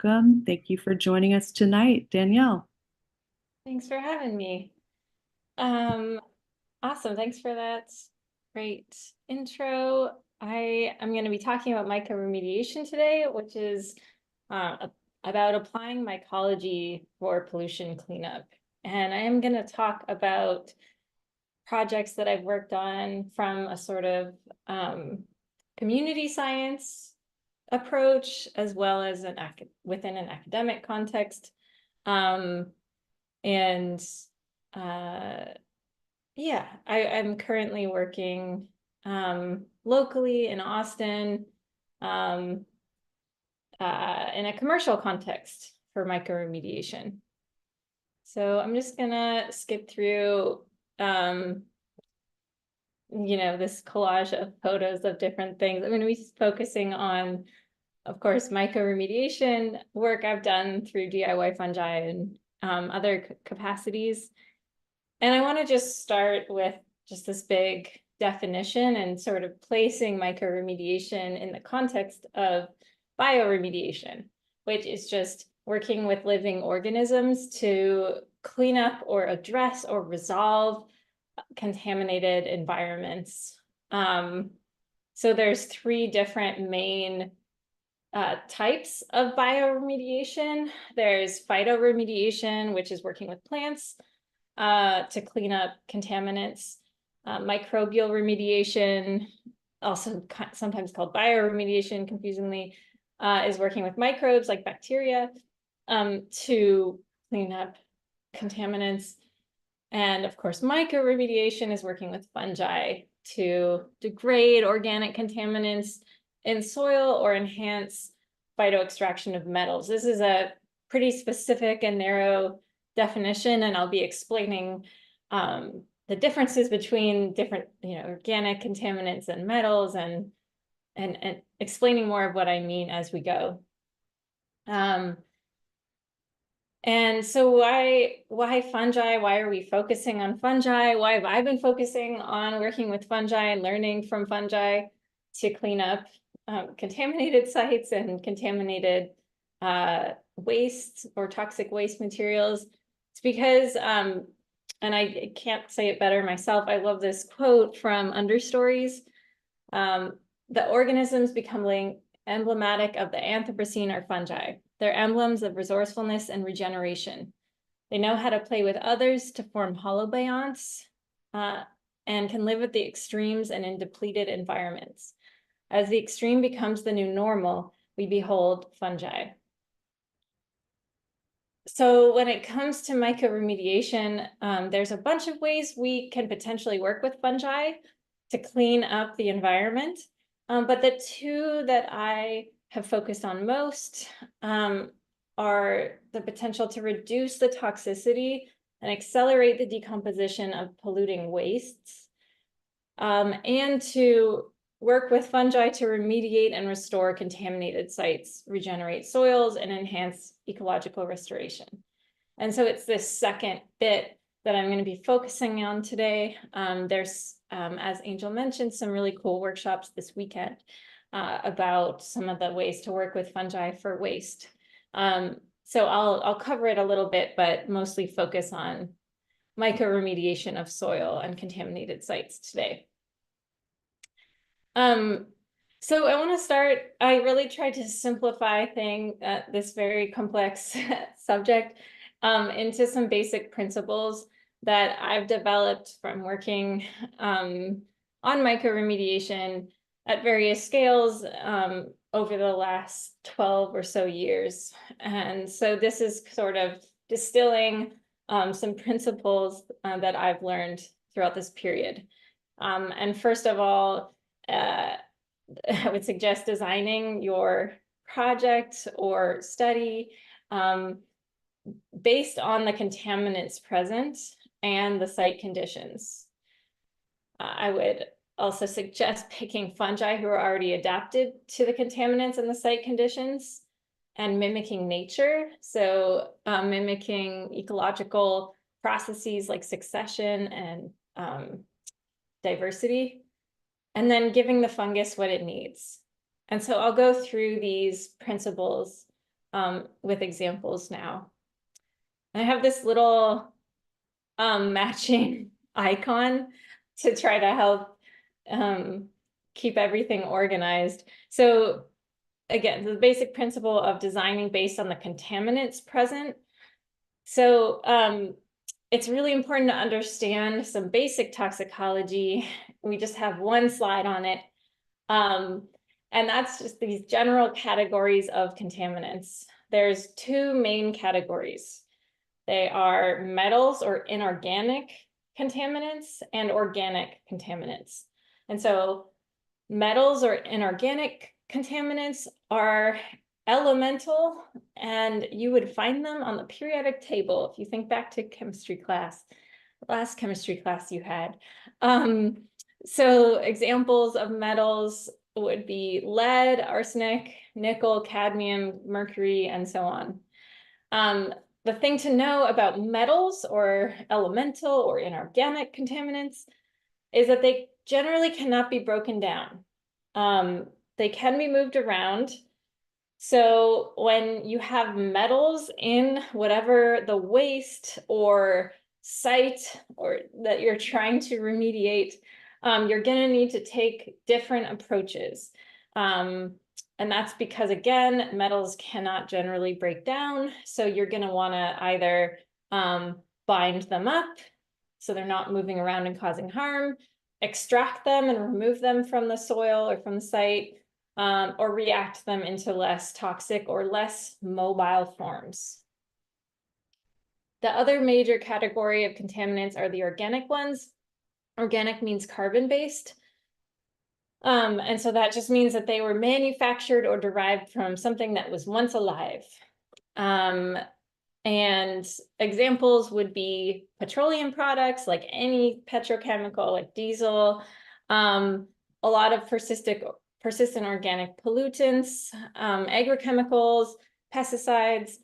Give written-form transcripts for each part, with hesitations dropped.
welcome. Thank you for joining us tonight, Danielle. Thanks for having me. Awesome. Thanks for that great intro. I am going to be talking about mycoremediation today, which is about applying mycology for pollution cleanup. And I am going to talk about projects that I've worked on from a sort of community science approach, as well as within an academic context. And yeah, I'm currently working locally in Austin in a commercial context for mycoremediation. So I'm just gonna skip through this collage of photos of different things. I'm going to be focusing on, of course, mycoremediation work I've done through DIY fungi and other capacities. And I want to just start with just this big definition and sort of placing mycoremediation in the context of bioremediation, which is just working with living organisms to clean up or address or resolve contaminated environments. So there's three different main types of bioremediation. There's phytoremediation, which is working with plants to clean up contaminants. Microbial remediation, also sometimes called bioremediation, confusingly, is working with microbes like bacteria to clean up contaminants. And of course, mycoremediation is working with fungi to degrade organic contaminants in soil or enhance phytoextraction of metals. This is a pretty specific and narrow definition, and I'll be explaining the differences between different, organic contaminants and metals, and explaining more of what I mean as we go. And so why fungi? Why are we focusing on fungi? Why have I been focusing on working with fungi and learning from fungi to clean up contaminated sites and contaminated waste or toxic waste materials? It's because, and I can't say it better myself, I love this quote from Understories. The organisms becoming emblematic of the Anthropocene are fungi. They're emblems of resourcefulness and regeneration. They know how to play with others to form holobionts and can live at the extremes and in depleted environments. As the extreme becomes the new normal, we behold fungi. So when it comes to mycoremediation, there's a bunch of ways we can potentially work with fungi to clean up the environment. But the two that I have focused on most are the potential to reduce the toxicity and accelerate the decomposition of polluting wastes, and to work with fungi to remediate and restore contaminated sites, regenerate soils, and enhance ecological restoration. And so it's this second bit that I'm going to be focusing on today. There's, as Angel mentioned, some really cool workshops this weekend about some of the ways to work with fungi for waste. So I'll cover it a little bit, but mostly focus on mycoremediation of soil and contaminated sites today. So I want to start, I really tried to simplify this very complex subject into some basic principles that I've developed from working on mycoremediation at various scales over the last 12 or so years. And so this is sort of distilling some principles that I've learned throughout this period. And first of all, I would suggest designing your project or study based on the contaminants present and the site conditions. I would also suggest picking fungi who are already adapted to the contaminants and the site conditions and mimicking nature. So mimicking ecological processes like succession and diversity, and then giving the fungus what it needs. And so I'll go through these principles with examples now. I have this little matching icon to try to help keep everything organized. So again, the basic principle of designing based on the contaminants present. So it's really important to understand some basic toxicology. We just have one slide on it. And that's just these general categories of contaminants. There's two main categories. They are metals or inorganic contaminants and organic contaminants. And so metals or inorganic contaminants are elemental, and you would find them on the periodic table. If you think back to chemistry class, last chemistry class you had. So examples of metals would be lead, arsenic, nickel, cadmium, mercury, and so on. The thing to know about metals or elemental or inorganic contaminants is that they generally cannot be broken down. They can be moved around. So when you have metals in whatever the waste or site or that you're trying to remediate, you're going to need to take different approaches. And that's because, again, metals cannot generally break down. So you're going to want to either bind them up so they're not moving around and causing harm, extract them and remove them from the soil or from the site, or react them into less toxic or less mobile forms. The other major category of contaminants are the organic ones. Organic means carbon-based. And so that just means that they were manufactured or derived from something that was once alive. And examples would be petroleum products, like any petrochemical, like diesel, a lot of persistent organic pollutants, agrochemicals, pesticides.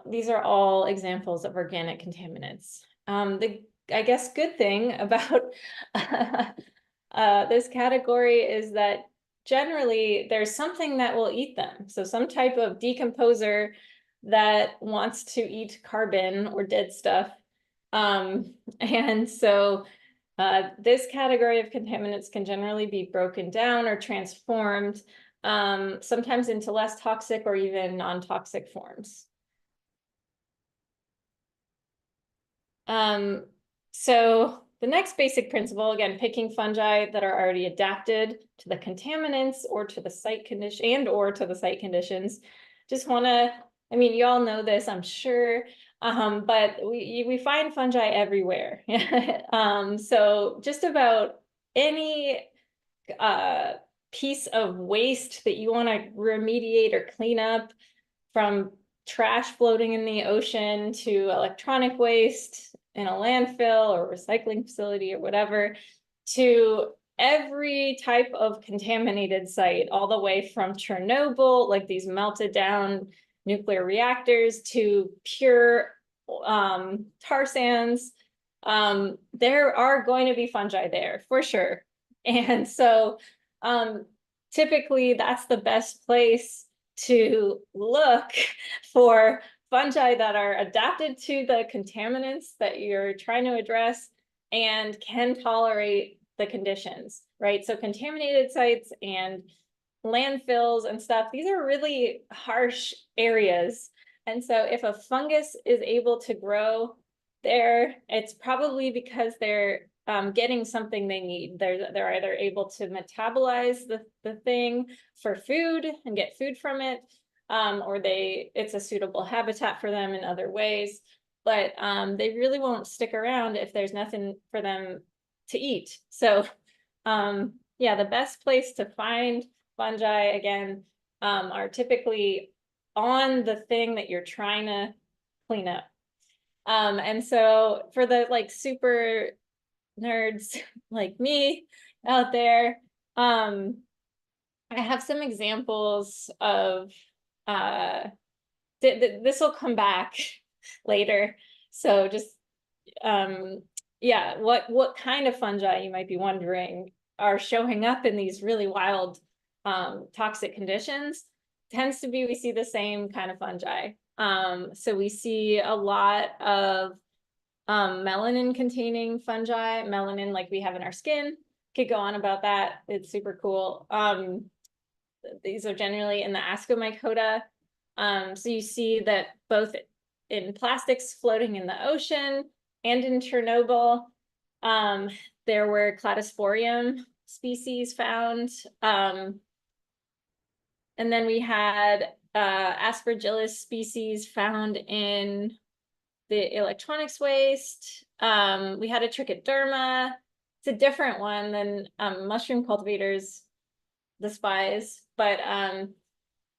These are all examples of organic contaminants. I guess, good thing about this category is that generally there's something that will eat them. So some type of decomposer that wants to eat carbon or dead stuff. And so this category of contaminants can generally be broken down or transformed, sometimes into less toxic or even non-toxic forms. So the next basic principle, again, picking fungi that are already adapted to the contaminants or to the site condition or to the site conditions. Just want to, I mean, you all know this, I'm sure, but we find fungi everywhere. So just about any piece of waste that you want to remediate or clean up, from trash floating in the ocean to electronic waste in a landfill or recycling facility or whatever, to every type of contaminated site, all the way from Chernobyl, like these melted down nuclear reactors, to pure tar sands. There are going to be fungi there for sure. And so typically that's the best place to look for fungi that are adapted to the contaminants that you're trying to address and can tolerate the conditions, right? So contaminated sites and landfills and stuff, these are really harsh areas. And so if a fungus is able to grow there, it's probably because they're getting something they need. They're either able to metabolize the thing for food and get food from it, or it's a suitable habitat for them in other ways. But they really won't stick around if there's nothing for them to eat. So yeah, the best place to find fungi, again, are typically on the thing that you're trying to clean up. And so for the super nerds like me out there, I have some examples of this will come back later. So just yeah, what kind of fungi, you might be wondering, are showing up in these really wild toxic conditions. tends to be, we see the same kind of fungi. So we see a lot of melanin containing fungi, melanin like we have in our skin. Could go on about that. It's super cool. These are generally in the Ascomycota. So you see that both in plastics floating in the ocean and in Chernobyl, there were cladosporium species found. And then we had Aspergillus species found in the electronics waste. We had a trichoderma. It's a different one than mushroom cultivators despise, but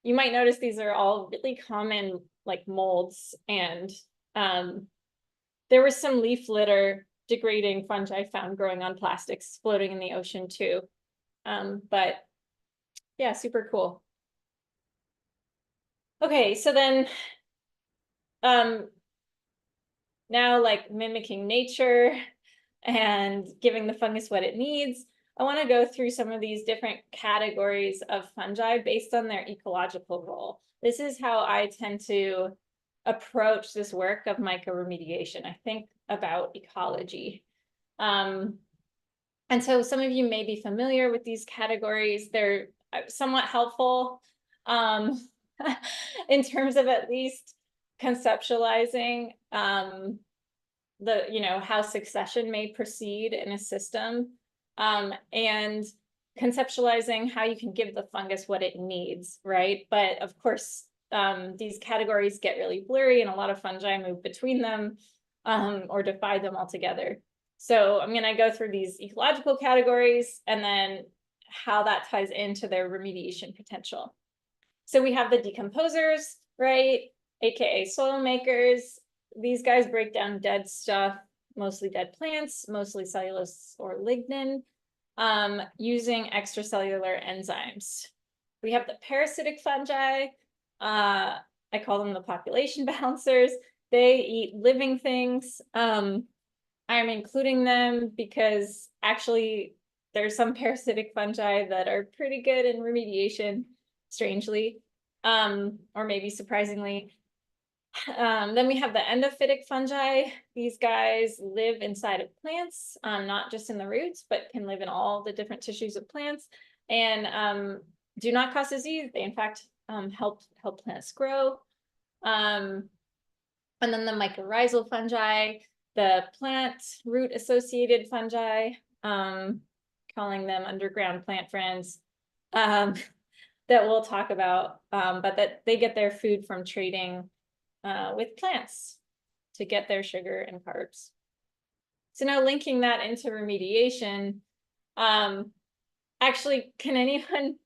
you might notice these are all really common like molds, and there was some leaf litter degrading fungi found growing on plastics floating in the ocean too. But yeah, super cool. Okay, so then now like mimicking nature and giving the fungus what it needs, I want to go through some of these different categories of fungi based on their ecological role. This is how I tend to approach this work of mycoremediation. I think about ecology. And so some of you may be familiar with these categories. They're somewhat helpful in terms of at least conceptualizing how succession may proceed in a system, and conceptualizing how you can give the fungus what it needs, right? But of course, these categories get really blurry and a lot of fungi move between them, or defy them altogether. So I'm going to go through these ecological categories and then how that ties into their remediation potential. So we have the decomposers, right? AKA soil makers. These guys break down dead stuff, mostly dead plants, mostly cellulose or lignin, using extracellular enzymes. We have the parasitic fungi. I call them the population balancers. They eat living things. I'm including them because actually there's some parasitic fungi that are pretty good in remediation, strangely, or maybe surprisingly. Then we have the endophytic fungi. These guys live inside of plants, not just in the roots, but can live in all the different tissues of plants, and do not cause disease. They in fact help plants grow. And then the mycorrhizal fungi, the plant root associated fungi, calling them underground plant friends, that we'll talk about, but that they get their food from trading with plants to get their sugar and carbs. So now linking that into remediation, actually, can anyone,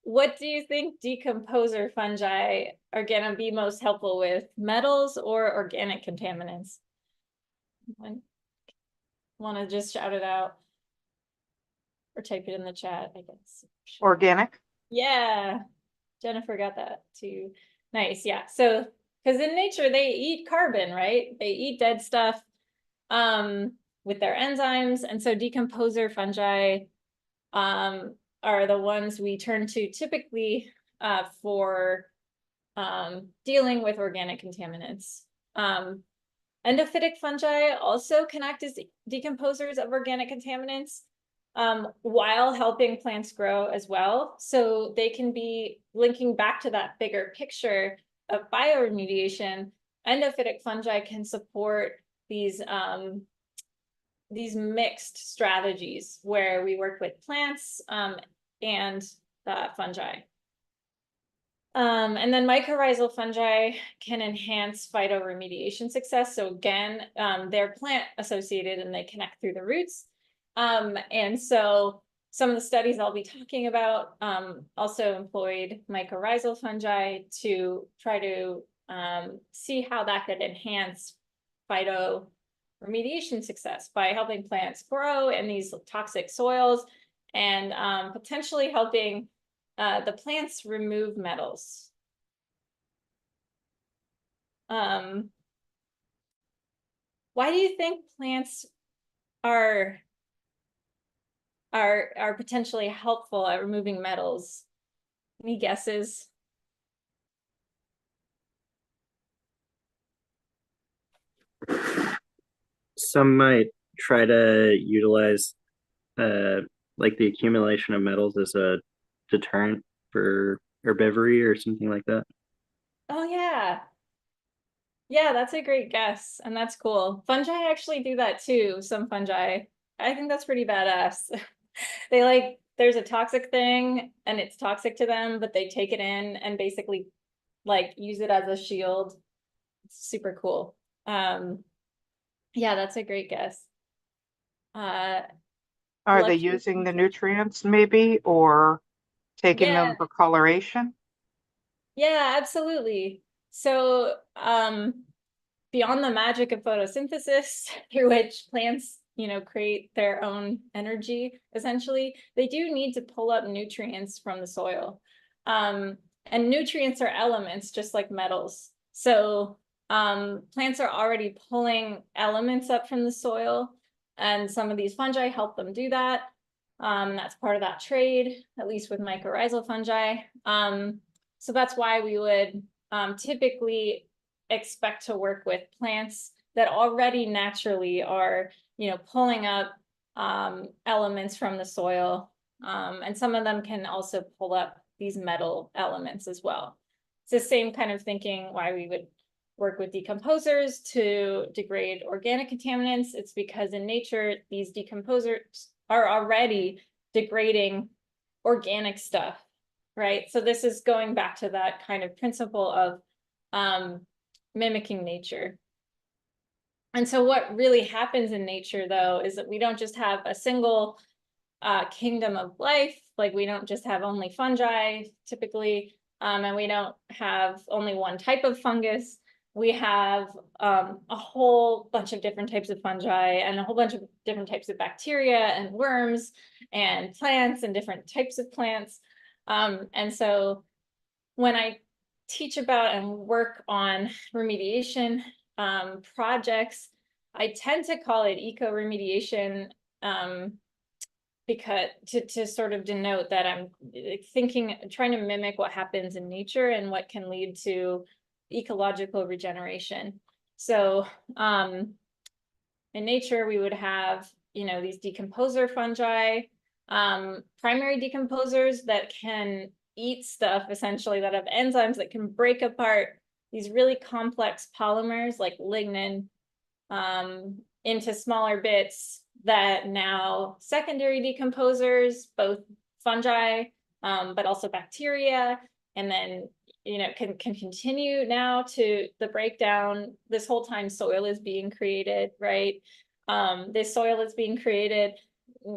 what do you think decomposer fungi are going to be most helpful with, metals or organic contaminants? Want to just shout it out or type it in the chat, I guess. Organic. Yeah, Jennifer got that too. Nice. Yeah. So because in nature they eat carbon, right? They eat dead stuff with their enzymes, and so decomposer fungi are the ones we turn to typically for dealing with organic contaminants. Endophytic fungi also can act as decomposers of organic contaminants, while helping plants grow as well. So they can be linking back to that bigger picture of bioremediation. Endophytic fungi can support these mixed strategies where we work with plants and fungi. And then mycorrhizal fungi can enhance phytoremediation success. So again, they're plant associated and they connect through the roots. And so some of the studies I'll be talking about also employed mycorrhizal fungi to try to see how that could enhance phytoremediation success by helping plants grow in these toxic soils and potentially helping the plants remove metals. Why do you think plants are potentially helpful at removing metals? Any guesses? Some might try to utilize uh like the accumulation of metals as a deterrent for herbivory or something like that. Oh yeah. Yeah, that's a great guess. And that's cool. Fungi actually do that too, some fungi. I think that's pretty badass. They like, there's a toxic thing and it's toxic to them, but they take it in and basically like use it as a shield. It's super cool. Um, yeah, that's a great guess. Uh, Are they lucky. using the nutrients maybe or taking Yeah, them for coloration? yeah, absolutely. So, beyond the magic of photosynthesis, through which plants, create their own energy, essentially, they do need to pull up nutrients from the soil. And nutrients are elements, just like metals. So plants are already pulling elements up from the soil, and some of these fungi help them do that. That's part of that trade, at least with mycorrhizal fungi. So that's why we would typically expect to work with plants that already naturally are, pulling up elements from the soil. And some of them can also pull up these metal elements as well. It's the same kind of thinking why we would work with decomposers to degrade organic contaminants. It's because in nature, these decomposers are already degrading organic stuff, right? So this is going back to that kind of principle of mimicking nature. And so what really happens in nature, though, is that we don't just have a single kingdom of life. Like we don't just have only fungi typically, and we don't have only one type of fungus. We have a whole bunch of different types of fungi and a whole bunch of different types of bacteria and worms and plants and different types of plants. And so when I teach about and work on remediation projects, I tend to call it eco remediation because to sort of denote that I'm trying to mimic what happens in nature and what can lead to ecological regeneration. So in nature, we would have, these decomposer fungi, primary decomposers that can eat stuff essentially that have enzymes that can break apart these really complex polymers like lignin into smaller bits that now secondary decomposers, both fungi, but also bacteria, and then can continue now to the breakdown. This whole time soil is being created, right? This soil is being created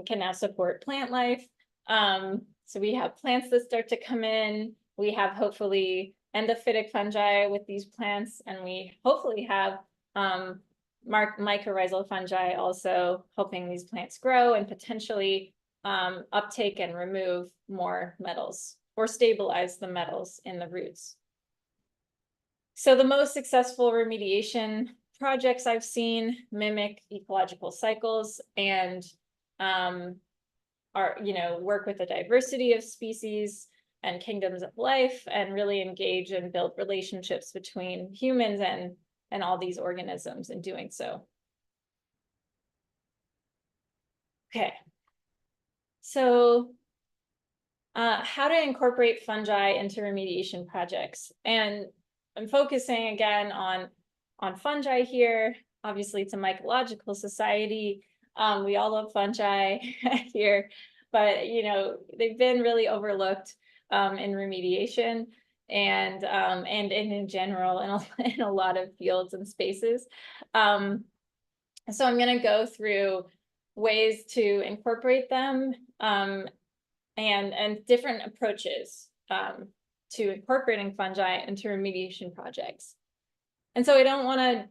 can now support plant life. So we have plants that start to come in. We have hopefully endophytic fungi with these plants, and we hopefully have mycorrhizal fungi also helping these plants grow and potentially uptake and remove more metals or stabilize the metals in the roots. So the most successful remediation projects I've seen mimic ecological cycles and work with a diversity of species and kingdoms of life and really engage and build relationships between humans and all these organisms in doing so. Okay, so how to incorporate fungi into remediation projects. And I'm focusing again on fungi here. Obviously, it's a mycological society. We all love fungi here, but they've been really overlooked in remediation and in general in a lot of fields and spaces. So I'm going to go through ways to incorporate them and different approaches to incorporating fungi into remediation projects. And so I don't want to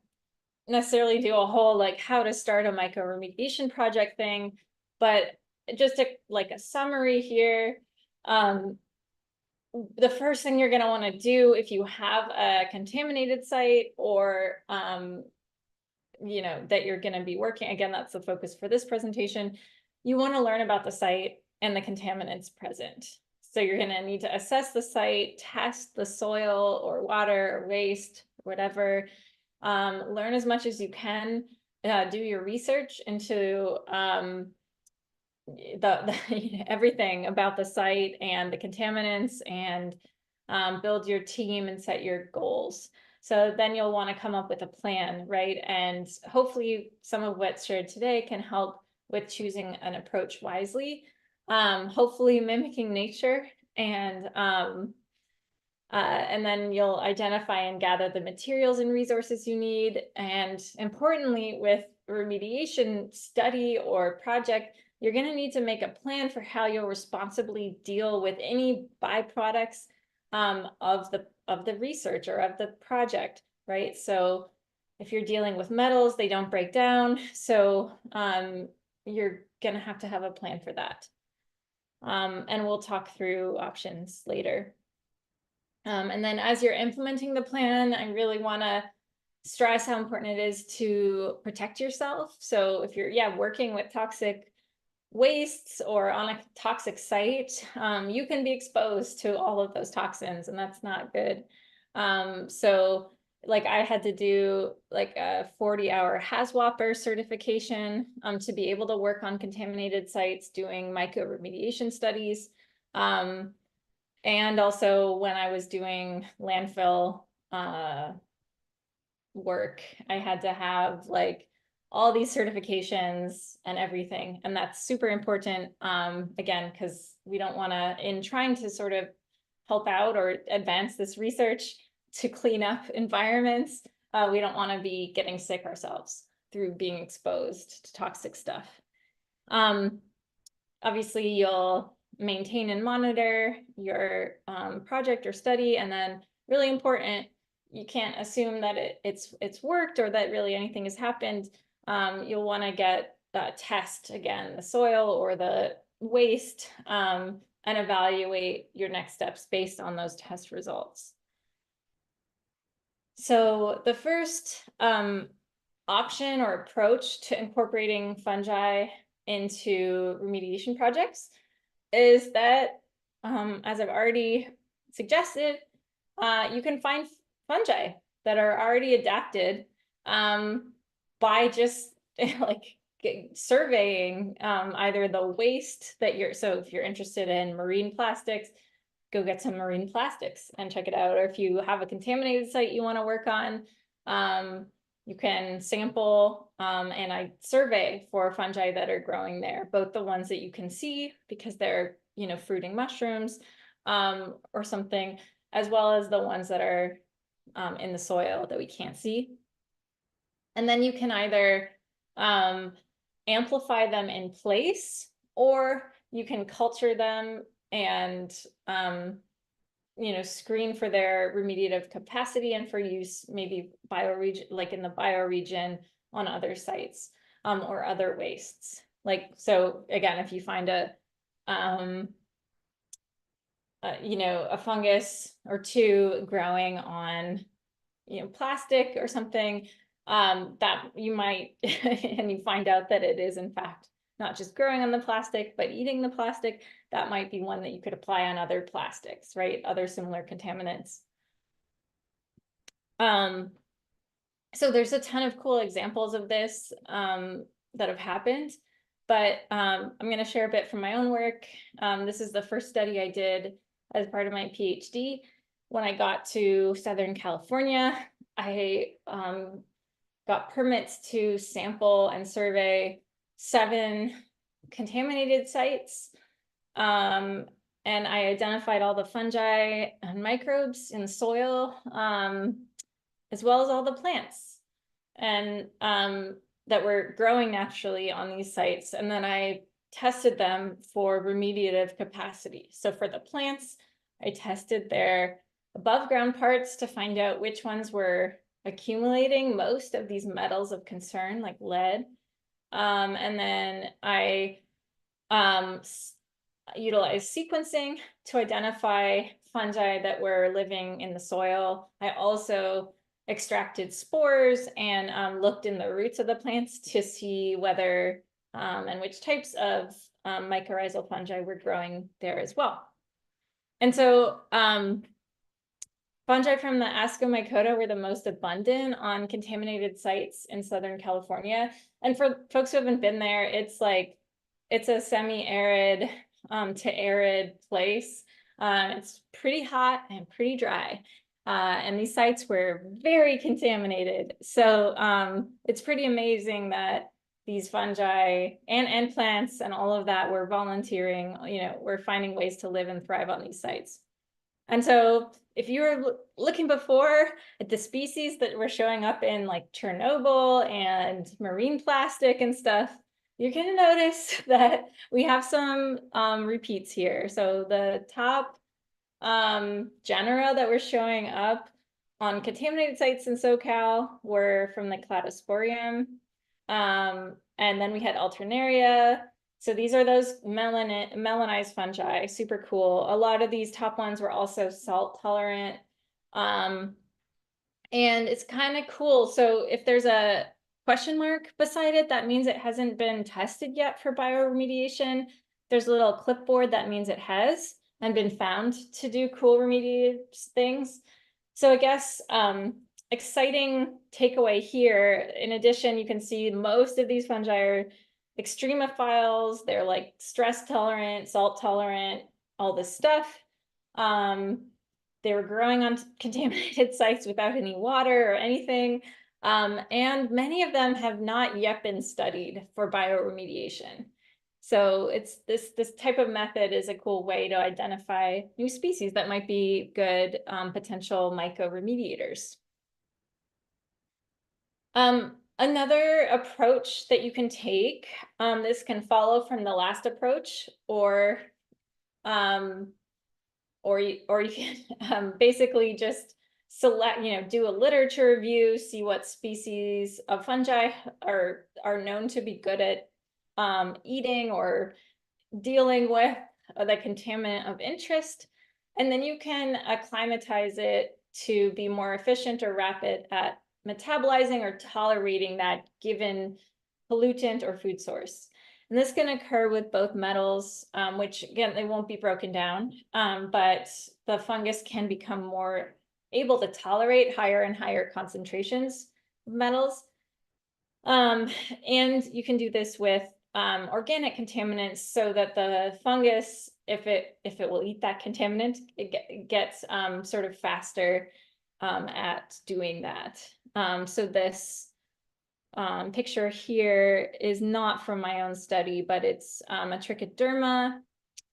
necessarily do a whole like how to start a mycoremediation project thing, but just like a summary here. The first thing you're going to want to do if you have a contaminated site or that you're going to be working, again, that's the focus for this presentation. You want to learn about the site and the contaminants present. So you're going to need to assess the site, test the soil or water or waste, whatever. Learn as much as you can. Do your research into everything about the site and the contaminants, and build your team and set your goals. So then you'll want to come up with a plan, right? And hopefully some of what's shared today can help with choosing an approach wisely, hopefully mimicking nature, and then you'll identify and gather the materials and resources you need. And importantly, with remediation study or project, you're going to need to make a plan for how you'll responsibly deal with any byproducts of the research or of the project, right? So if you're dealing with metals, they don't break down. So you're going to have a plan for that. And we'll talk through options later. And then as you're implementing the plan, I really want to stress how important it is to protect yourself. So if you're, working with toxic wastes or on a toxic site, you can be exposed to all of those toxins, and that's not good. So like I had to do like a 40-hour HAZWOPER certification to be able to work on contaminated sites doing mycoremediation studies. And also when I was doing landfill work, I had to have like all these certifications and everything. And that's super important, again, because we don't want to, in trying to sort of help out or advance this research to clean up environments, we don't want to be getting sick ourselves through being exposed to toxic stuff. Obviously, you'll maintain and monitor your project or study, and then really important, you can't assume that it's worked or that really anything has happened. You'll want to test again the soil or the waste, and evaluate your next steps based on those test results. So the first option or approach to incorporating fungi into remediation projects is that, as I've already suggested, you can find fungi that are already adapted by just like surveying either the waste that so if you're interested in marine plastics, go get some marine plastics and check it out. Or if you have a contaminated site you want to work on, you can sample and I survey for fungi that are growing there, both the ones that you can see because they're, fruiting mushrooms or something, as well as the ones that are in the soil that we can't see. And then you can either amplify them in place, or you can culture them and screen for their remediative capacity and for use maybe bioregion, like in the bioregion on other sites, or other wastes. Like, so again, if you find a fungus or two growing on, plastic or something, that you might, and you find out that it is in fact not just growing on the plastic, but eating the plastic, that might be one that you could apply on other plastics, right? Other similar contaminants. So there's a ton of cool examples of this that have happened, but I'm going to share a bit from my own work. This is the first study I did as part of my PhD. When I got to Southern California, I got permits to sample and survey 7 contaminated sites. And I identified all the fungi and microbes in the soil, as well as all the plants and that were growing naturally on these sites. And then I tested them for remediative capacity. So for the plants, I tested their above ground parts to find out which ones were accumulating most of these metals of concern, like lead. And then I utilized sequencing to identify fungi that were living in the soil. I also extracted spores and looked in the roots of the plants to see whether and which types of mycorrhizal fungi were growing there as well. And so fungi from the Ascomycota were the most abundant on contaminated sites in Southern California. And for folks who haven't been there, it's like, it's a semi-arid to arid place. It's pretty hot and pretty dry. And these sites were very contaminated. So it's pretty amazing that these fungi and plants and all of that were volunteering, we're finding ways to live and thrive on these sites. And so if you were looking before at the species that were showing up in like Chernobyl and marine plastic and stuff, you're going to notice that we have some repeats here. So the top genera that were showing up on contaminated sites in SoCal were from the Cladosporium. And then we had Alternaria. So these are those melanized fungi, super cool. A lot of these top ones were also salt tolerant. And it's kind of cool. So if there's a question mark beside it, that means it hasn't been tested yet for bioremediation. There's a little clipboard that means it has and been found to do cool remediated things. So I guess exciting takeaway here. In addition, you can see most of these fungi are extremophiles. They're like stress tolerant, salt tolerant, all this stuff. They were growing on contaminated sites without any water or anything. And many of them have not yet been studied for bioremediation. So it's this type of method is a cool way to identify new species that might be good potential mycoremediators. Another approach that you can take, this can follow from the last approach, or you can basically just select, do a literature review, see what species of fungi are known to be good at eating or dealing with the contaminant of interest. And then you can acclimatize it to be more efficient or rapid at metabolizing or tolerating that given pollutant or food source. And this can occur with both metals, which again, they won't be broken down, but the fungus can become more able to tolerate higher and higher concentrations of metals. And you can do this with organic contaminants so that the fungus, if it will eat that contaminant, it gets sort of faster at doing that. So this picture here is not from my own study, but it's a trichoderma,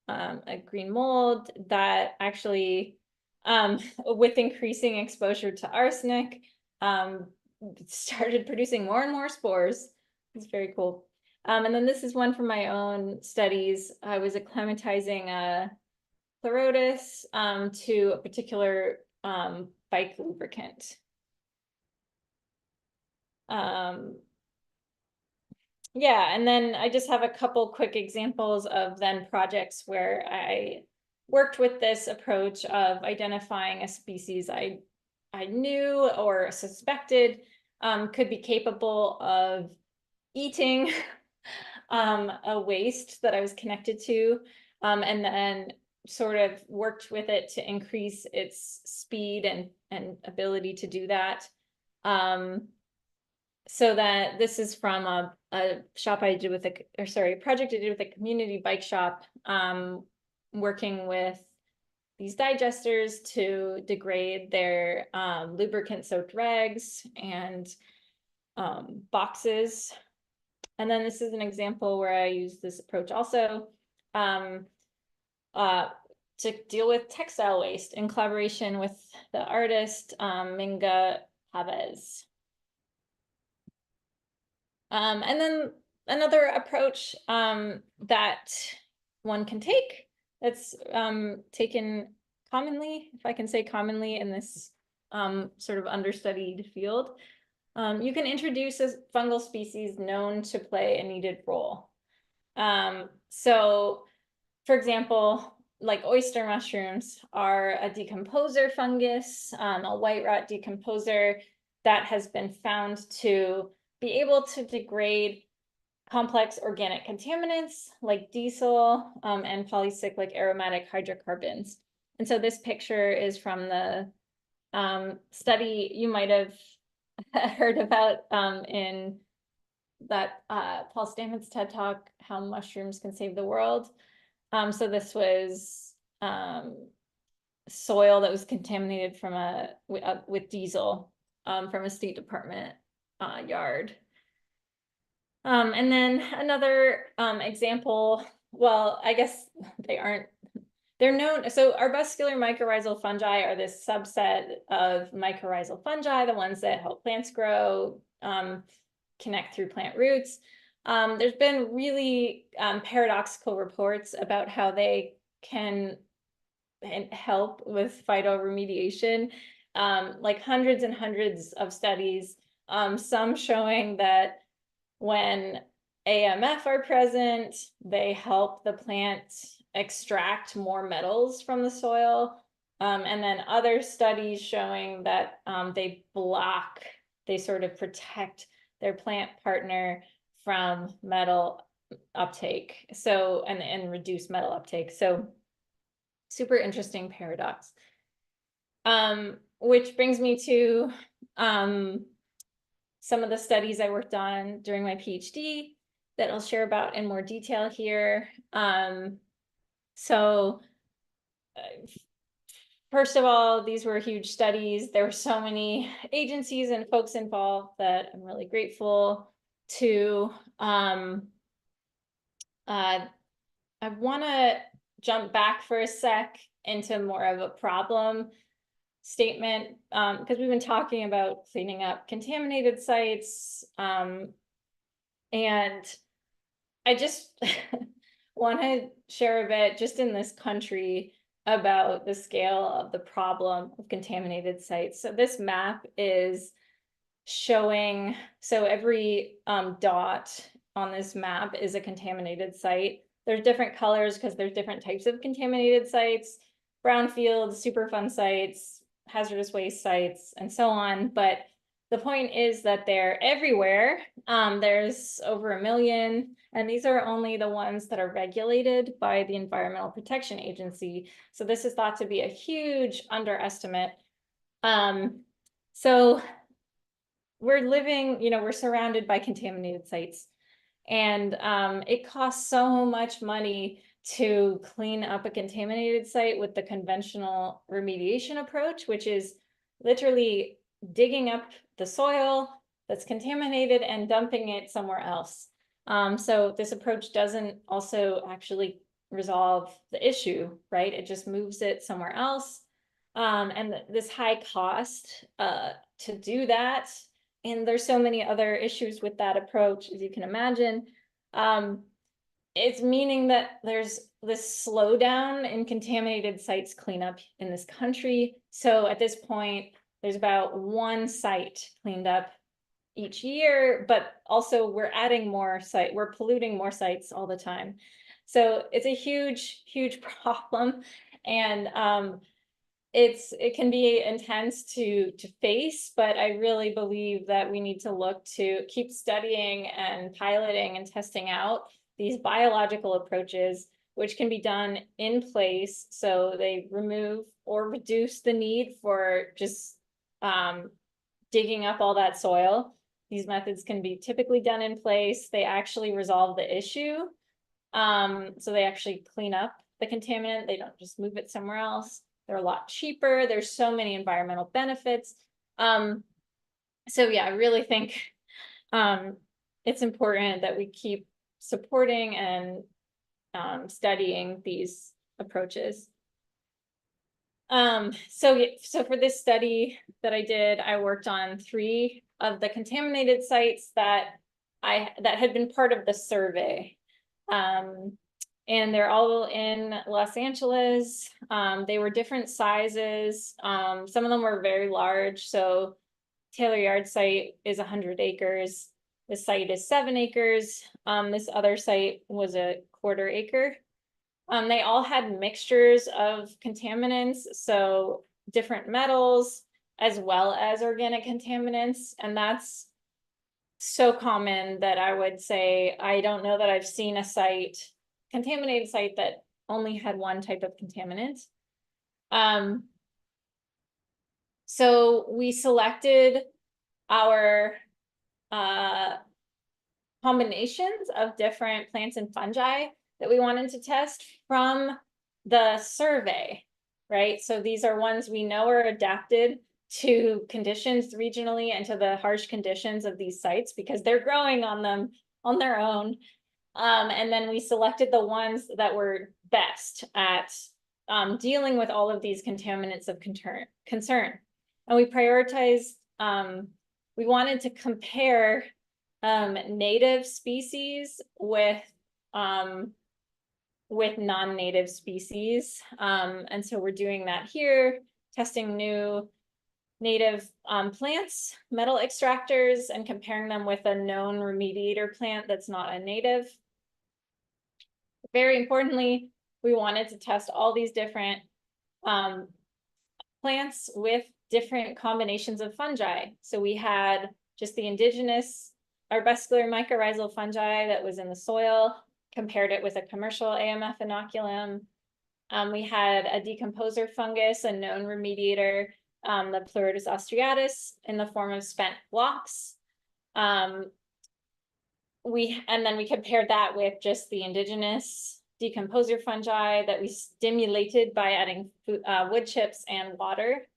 a green mold that actually, with increasing exposure to arsenic, started producing more and more spores. It's very cool. And then this is one from my own studies. I was acclimatizing a Pleurotus to a particular bike lubricant. Yeah, and then I just have a couple quick examples of then projects where I worked with this approach of identifying a species I knew or suspected could be capable of eating a waste that I was connected to, and then sort of worked with it to increase its speed and ability to do that. So that this is from a shop I did with project I did with a community bike shop, working with these digesters to degrade their lubricant soaked rags and boxes. And then this is an example where I use this approach also to deal with textile waste in collaboration with the artist Minga Chavez. And then another approach that one can take that's taken commonly, if I can say commonly, in this sort of understudied field, you can introduce a fungal species known to play a needed role. So, for example, like oyster mushrooms are a decomposer fungus, a white rot decomposer that has been found to be able to degrade complex organic contaminants like diesel and polycyclic aromatic hydrocarbons. And so this picture is from the study you might have heard about in that Paul Stamets TED Talk, How Mushrooms Can Save the World. So this was soil that was contaminated from with diesel from a State Department yard. And then another example, well, I guess they're known. So arbuscular mycorrhizal fungi are this subset of mycorrhizal fungi, the ones that help plants grow, connect through plant roots. There's been really paradoxical reports about how they can help with phytoremediation, like hundreds and hundreds of studies, some showing that when AMF are present, they help the plant extract more metals from the soil. And then other studies showing that they sort of protect their plant partner from metal uptake. So, and reduce metal uptake. So super interesting paradox. Which brings me to some of the studies I worked on during my PhD that I'll share about in more detail here. First of all, these were huge studies. There were so many agencies and folks involved that I'm really grateful to. I want to jump back for a sec into more of a problem statement, because we've been talking about cleaning up contaminated sites, and I just want to share a bit just in this country about the scale of the problem of contaminated sites. So this map is showing, so every dot on this map is a contaminated site. There's different colors because there's different types of contaminated sites, brownfield, Superfund sites, hazardous waste sites, and so on. But the point is that they're everywhere. There's over 1 million, and these are only the ones that are regulated by the Environmental Protection Agency. So this is thought to be a huge underestimate. So we're living, we're surrounded by contaminated sites, and it costs so much money to clean up a contaminated site with the conventional remediation approach, which is literally digging up the soil that's contaminated and dumping it somewhere else. So this approach doesn't also actually resolve the issue, right? It just moves it somewhere else. And this high cost to do that, and there's so many other issues with that approach, as you can imagine. It's meaning that there's this slowdown in contaminated sites cleanup in this country. So at this point, there's about 1 site cleaned up each year, but also we're adding more we're polluting more sites all the time. So it's a huge, huge problem. And it can be intense to face, but I really believe that we need to look to keep studying and piloting and testing out these biological approaches, which can be done in place. So they remove or reduce the need for just digging up all that soil. These methods can be typically done in place. They actually resolve the issue. So they actually clean up the contaminant. They don't just move it somewhere else. They're a lot cheaper. There's so many environmental benefits. So yeah, I really think it's important that we keep supporting and studying these approaches. So for this study that I did, I worked on 3 of the contaminated sites that had been part of the survey. And they're all in Los Angeles. They were different sizes. Some of them were very large. So Taylor Yard site is 100 acres. This site is 7 acres. This other site was a 1/4 acre. They all had mixtures of contaminants, so different metals as well as organic contaminants. And that's so common that I would say, I don't know that I've seen a contaminated site that only had one type of contaminant. So we selected our combinations of different plants and fungi that we wanted to test from the survey, right? So these are ones we know are adapted to conditions regionally and to the harsh conditions of these sites because they're growing on them on their own. And then we selected the ones that were best at dealing with all of these contaminants of concern. And we prioritized, we wanted to compare native species with non-native species. And so we're doing that here, testing new native plants, metal extractors, and comparing them with a known remediator plant that's not a native. Very importantly, we wanted to test all these different plants with different combinations of fungi. So we had just the indigenous arbuscular mycorrhizal fungi that was in the soil, compared it with a commercial AMF inoculum. We had a decomposer fungus, a known remediator, the Pleurotus austriatus in the form of spent blocks. And then we compared that with just the indigenous decomposer fungi that we stimulated by adding wood chips and water.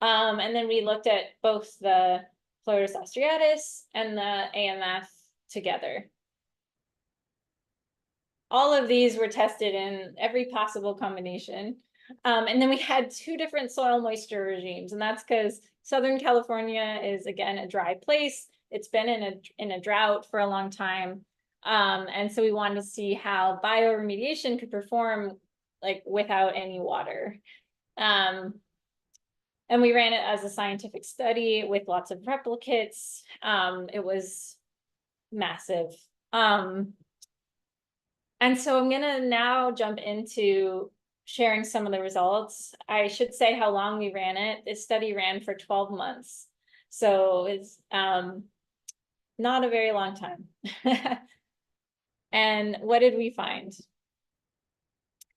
And then we looked at both the Pleurotus austriatus and the AMF together. All of these were tested in every possible combination. And then we had 2 different soil moisture regimes, and that's because Southern California is, again, a dry place. It's been in a drought for a long time. And so we wanted to see how bioremediation could perform like without any water. And we ran it as a scientific study with lots of replicates. It was massive. And so I'm gonna now jump into sharing some of the results. I should say how long we ran it. This study ran for 12 months. So it's not a very long time. And what did we find?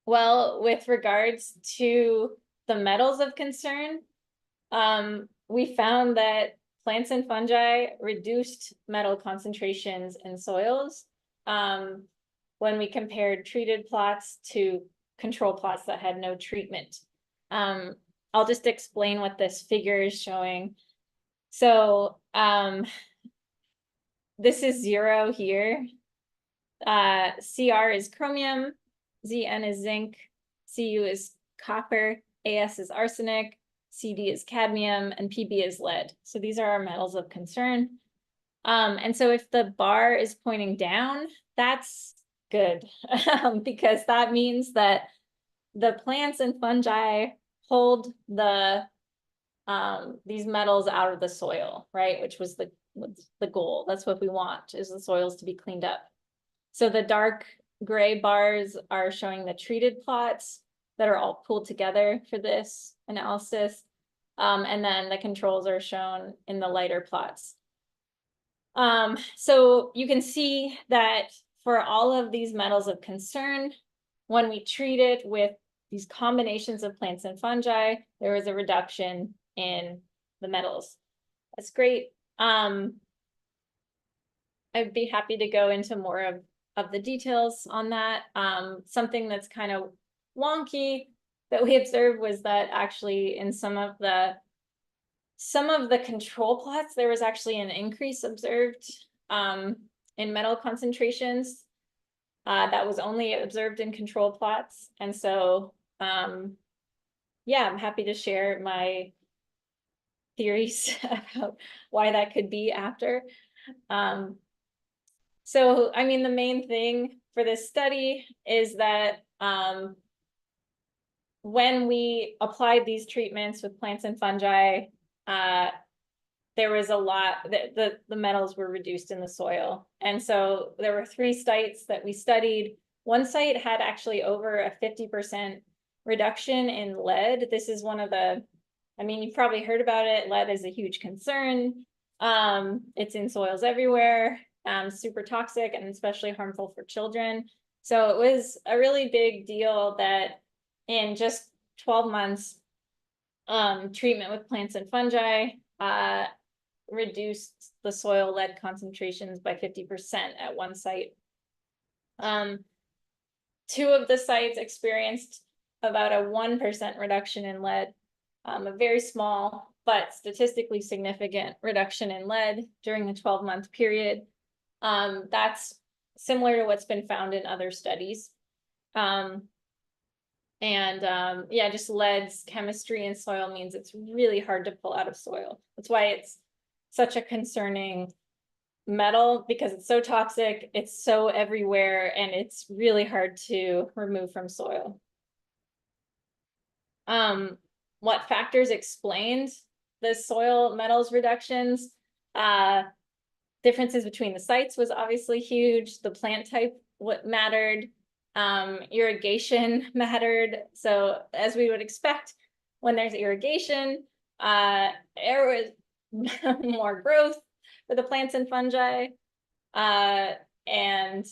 Well, with regards to the metals of concern, we found that plants and fungi reduced metal concentrations in soils when we compared treated plots to control plots that had no treatment. I'll just explain what this figure is showing. So this is 0 here. CR is chromium, ZN is zinc, CU is copper, AS is arsenic, CD is cadmium, and PB is lead. So these are our metals of concern. And so if the bar is pointing down, that's good because that means that the plants and fungi hold these metals out of the soil, right? Which was the goal. That's what we want, is the soils to be cleaned up. So the dark gray bars are showing the treated plots that are all pulled together for this analysis. And then the controls are shown in the lighter plots. So you can see that for all of these metals of concern, when we treat it with these combinations of plants and fungi, there was a reduction in the metals. That's great. I'd be happy to go into more of the details on that. Something that's kind of wonky that we observed was that actually in some of the control plots, there was actually an increase observed in metal concentrations that was only observed in control plots. And so, yeah, I'm happy to share my theories about why that could be after. So, I mean, the main thing for this study is that when we applied these treatments with plants and fungi, there was a lot that the metals were reduced in the soil. And so there were 3 sites that we studied. One site had actually over a 50% reduction in lead. This is one of the, I mean, you've probably heard about it. Lead is a huge concern. It's in soils everywhere, super toxic and especially harmful for children. So it was a really big deal that in just 12 months, treatment with plants and fungi reduced the soil lead concentrations by 50% at one site. 2 of the sites experienced about a 1% reduction in lead, a very small but statistically significant reduction in lead during the 12-month period. That's similar to what's been found in other studies. Yeah, just lead's chemistry in soil means it's really hard to pull out of soil. That's why it's such a concerning metal, because it's so toxic, it's so everywhere, and it's really hard to remove from soil. What factors explained the soil metals reductions? Differences between the sites was obviously huge. The plant type, what mattered. Irrigation mattered. So as we would expect, when there's irrigation, there was more growth for the plants and fungi, and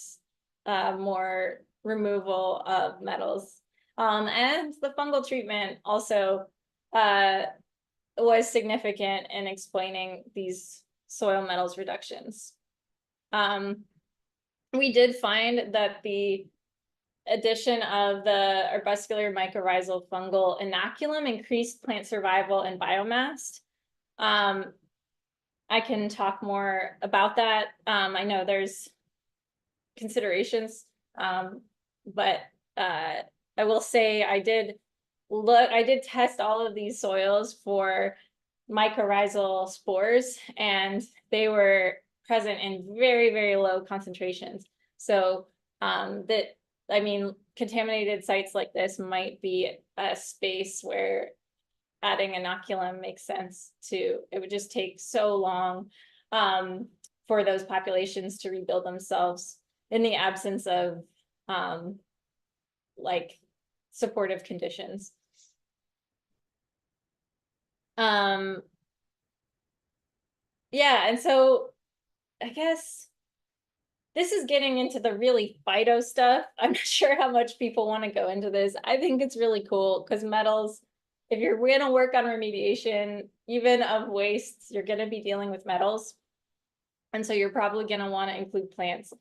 more removal of metals. And the fungal treatment also was significant in explaining these soil metals reductions. We did find that the addition of the arbuscular mycorrhizal fungal inoculum increased plant survival and biomass. I can talk more about that. I know there's considerations, but I will say I did test all of these soils for mycorrhizal spores, and they were present in very, very low concentrations. So contaminated sites like this might be a space where adding inoculum makes sense too. It would just take so long for those populations to rebuild themselves in the absence of like supportive conditions. Yeah, and so I guess this is getting into the really phyto stuff. I'm not sure how much people want to go into this. I think it's really cool because metals, if you're going to work on remediation, even of wastes, you're going to be dealing with metals. And so you're probably going to want to include plants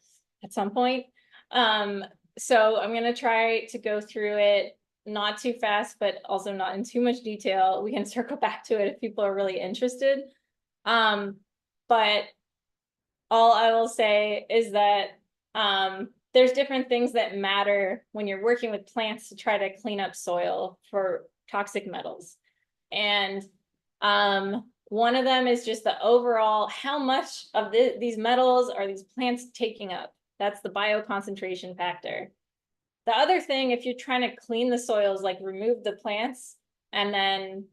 at some point. So I'm going to try to go through it, not too fast, but also not in too much detail. We can circle back to it if people are really interested. But all I will say is that there's different things that matter when you're working with plants to try to clean up soil for toxic metals. And one of them is just the overall, how much of these metals are these plants taking up? That's the bioconcentration factor. The other thing, if you're trying to clean the soils, like remove the plants and then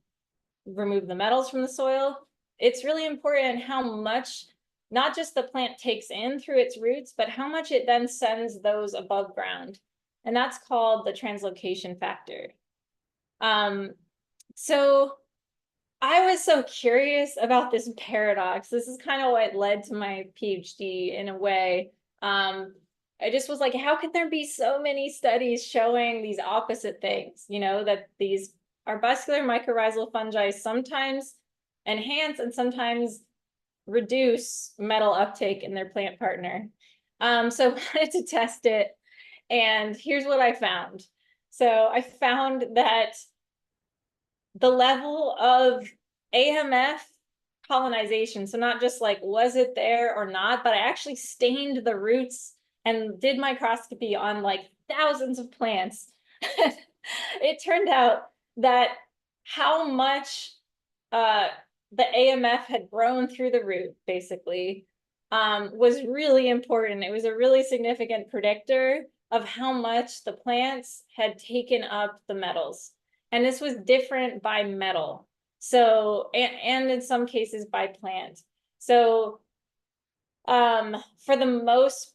remove the metals from the soil, it's really important how much, not just the plant takes in through its roots, but how much it then sends those above ground. And that's called the translocation factor. So I was so curious about this paradox. This is kind of what led to my PhD in a way. I just was like, how can there be so many studies showing these opposite things? You know, that these arbuscular mycorrhizal fungi sometimes enhance and sometimes reduce metal uptake in their plant partner. So I wanted to test it, and here's what I found. So I found that the level of AMF colonization, so not just like, was it there or not, but I actually stained the roots and did microscopy on like thousands of plants. It turned out that how much the AMF had grown through the root, basically, was really important. It was a really significant predictor of how much the plants had taken up the metals. And this was different by metal. So, and in some cases by plant. So, for the most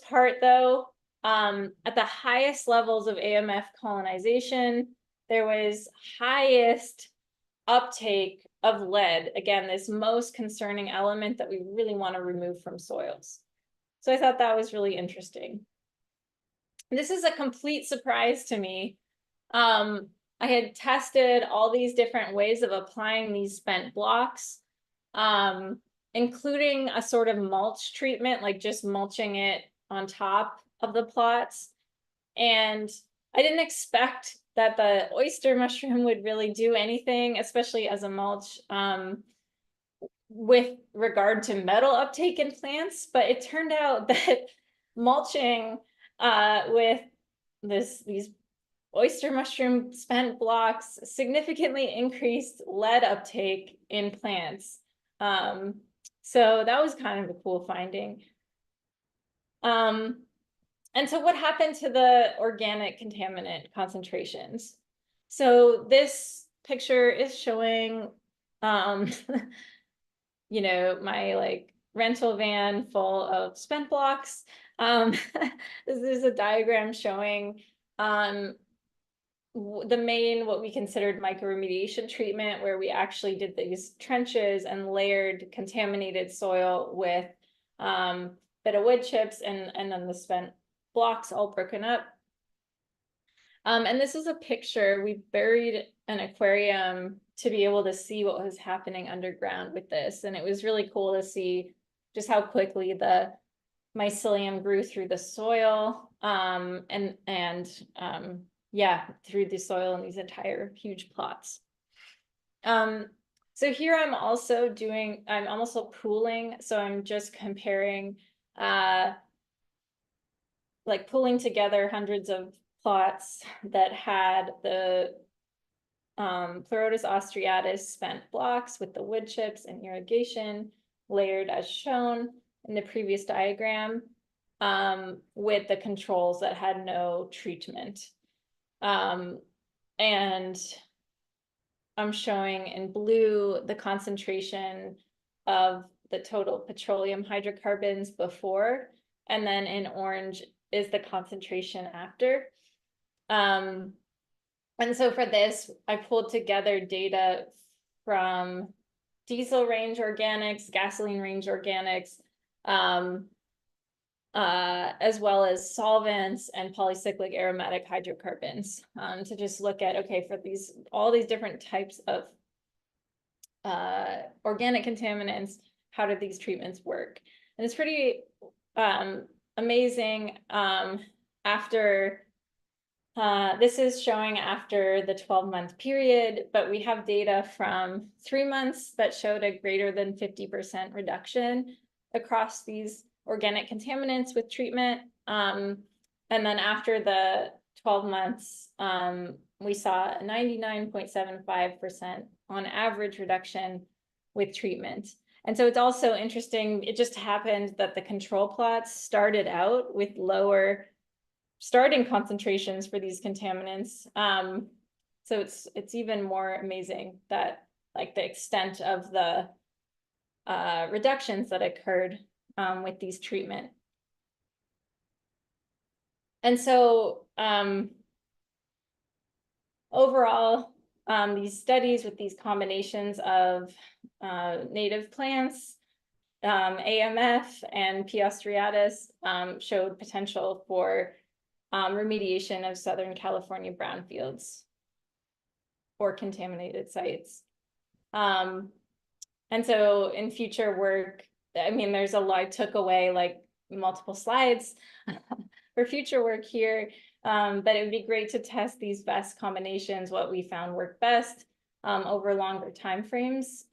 part though, at the highest levels of AMF colonization, there was highest uptake of lead. Again, this most concerning element that we really want to remove from soils. So I thought that was really interesting. This is a complete surprise to me. I had tested all these different ways of applying these spent blocks, including a sort of mulch treatment, like just mulching it on top of the plots. And I didn't expect that the oyster mushroom would really do anything, especially as a mulch, with regard to metal uptake in plants. But it turned out that mulching with these oyster mushroom spent blocks significantly increased lead uptake in plants. So that was kind of a cool finding. And so what happened to the organic contaminant concentrations? So this picture is showing, you know, my like rental van full of spent blocks. This is a diagram showing the main, what we considered mycoremediation treatment, where we actually did these trenches and layered contaminated soil with bit of wood chips and then the spent blocks all broken up. And this is a picture. We buried an aquarium to be able to see what was happening underground with this. And it was really cool to see just how quickly the mycelium grew through the soil, yeah, through the soil in these entire huge plots. So here I'm also pooling. So I'm just comparing, like pulling together hundreds of plots that had the Pleurotus austriatus spent blocks with the wood chips and irrigation layered as shown in the previous diagram, with the controls that had no treatment. And I'm showing in blue the concentration of the total petroleum hydrocarbons before, and then in orange is the concentration after. And so for this, I pulled together data from diesel range organics, gasoline range organics, as well as solvents and polycyclic aromatic hydrocarbons, to just look at, okay, for all these different types of organic contaminants, how do these treatments work? And it's pretty amazing. This is showing after the 12-month period, but we have data from 3 months that showed a greater than 50% reduction across these organic contaminants with treatment. And then after the 12 months, we saw a 99.75% on average reduction with treatment. And so it's also interesting, it just happened that the control plots started out with lower starting concentrations for these contaminants. So it's even more amazing that like the extent of the reductions that occurred with these treatment. And so overall, these studies with these combinations of native plants, AMF and P. austriatus, showed potential for remediation of Southern California brownfields or contaminated sites. And so in future work, I mean, there's a lot, I took away like multiple slides for future work here, but it would be great to test these best combinations, what we found work best over longer timeframes,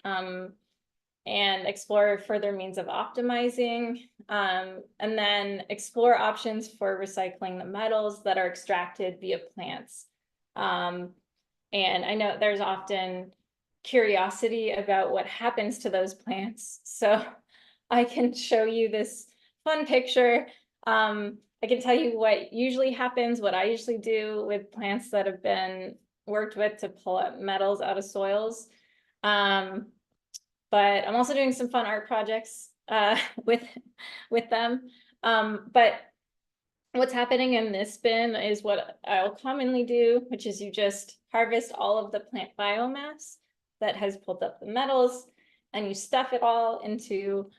and explore further means of optimizing, and then explore options for recycling the metals that are extracted via plants. And I know there's often curiosity about what happens to those plants. So I can show you this fun picture. I can tell you what usually happens, what I usually do with plants that have been worked with to pull up metals out of soils. But I'm also doing some fun art projects with them. But what's happening in this bin is what I'll commonly do, which is you just harvest all of the plant biomass that has pulled up the metals, and you stuff it all into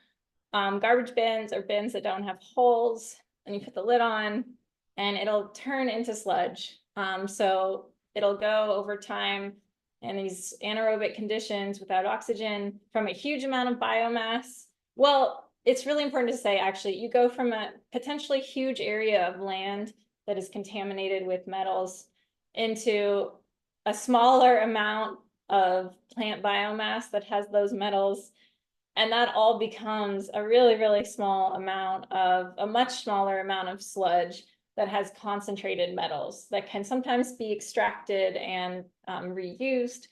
garbage bins or bins that don't have holes, and you put the lid on, and it'll turn into sludge. So it'll go over time in these anaerobic conditions without oxygen from a huge amount of biomass. Well, it's really important to say, actually, you go from a potentially huge area of land that is contaminated with metals into a smaller amount of plant biomass that has those metals. And that all becomes a really, really small amount of, a much smaller amount of sludge that has concentrated metals that can sometimes be extracted and reused,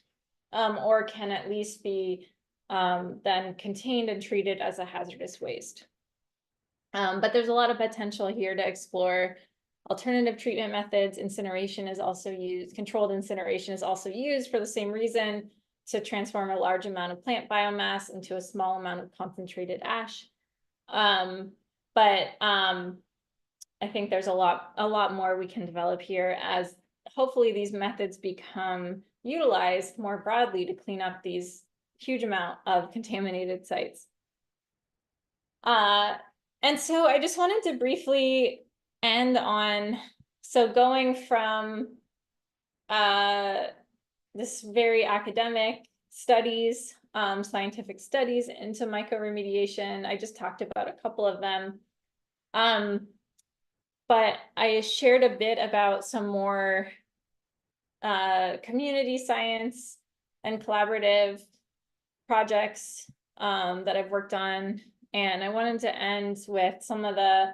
or can at least be then contained and treated as a hazardous waste. But there's a lot of potential here to explore alternative treatment methods. Incineration is also used, controlled incineration is also used for the same reason, to transform a large amount of plant biomass into a small amount of concentrated ash. I think there's a lot more we can develop here as hopefully these methods become utilized more broadly to clean up these huge amount of contaminated sites. And so I just wanted to briefly end on, so going from this very academic studies, scientific studies into mycoremediation. I just talked about a couple of them. But I shared a bit about some more community science and collaborative projects that I've worked on. And I wanted to end with some of the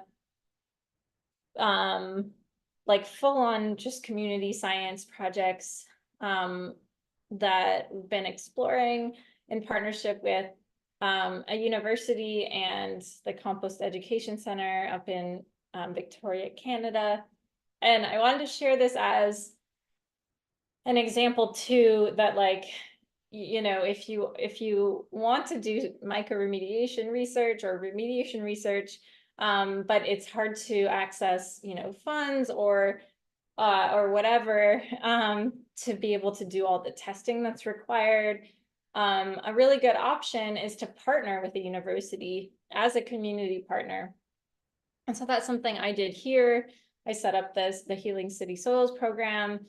like full-on just community science projects that we've been exploring in partnership with a university and the Compost Education Center up in Victoria, Canada. And I wanted to share this as an example too, that like, you know, if you want to do mycoremediation research or remediation research, but it's hard to access, you know, funds or whatever, to be able to do all the testing that's required. A really good option is to partner with a university as a community partner. And so that's something I did here. I set up the Healing City Soils program.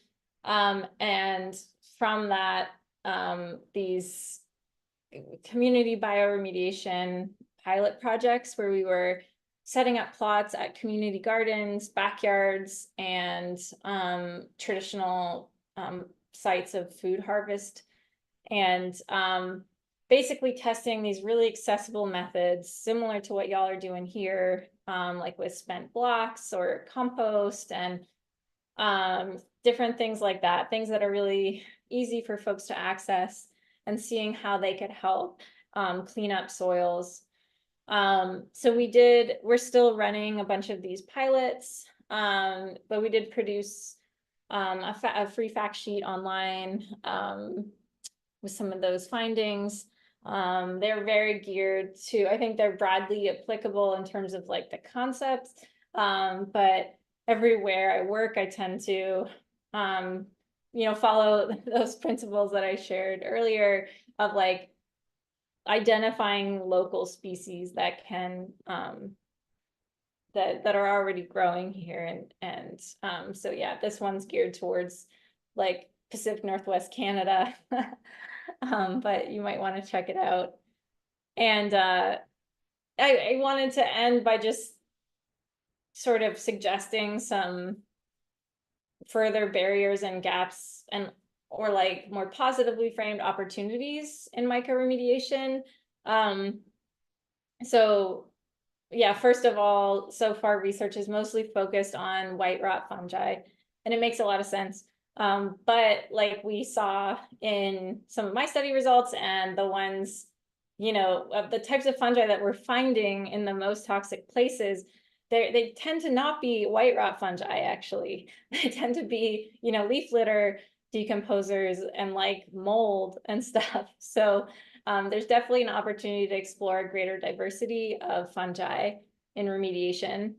And from that, these community bioremediation pilot projects where we were setting up plots at community gardens, backyards, and traditional sites of food harvest, and basically testing these really accessible methods similar to what y'all are doing here, like with spent blocks or compost and different things like that, things that are really easy for folks to access, and seeing how they could help clean up soils. So we're still running a bunch of these pilots, but we did produce a free fact sheet online with some of those findings. They're very geared to, I think they're broadly applicable in terms of like the concepts, but everywhere I work, I tend to, you know, follow those principles that I shared earlier of like identifying local species that can, that are already growing here. And so yeah, this one's geared towards like Pacific Northwest Canada, but you might want to check it out. And I wanted to end by just sort of suggesting some further barriers and gaps, and or like more positively framed opportunities in mycoremediation. So yeah, first of all, so far research is mostly focused on white rot fungi, and it makes a lot of sense. But like we saw in some of my study results and the ones, you know, of the types of fungi that we're finding in the most toxic places, they tend to not be white rot fungi, actually. They tend to be, you know, leaf litter decomposers and like mold and stuff. So there's definitely an opportunity to explore a greater diversity of fungi in remediation.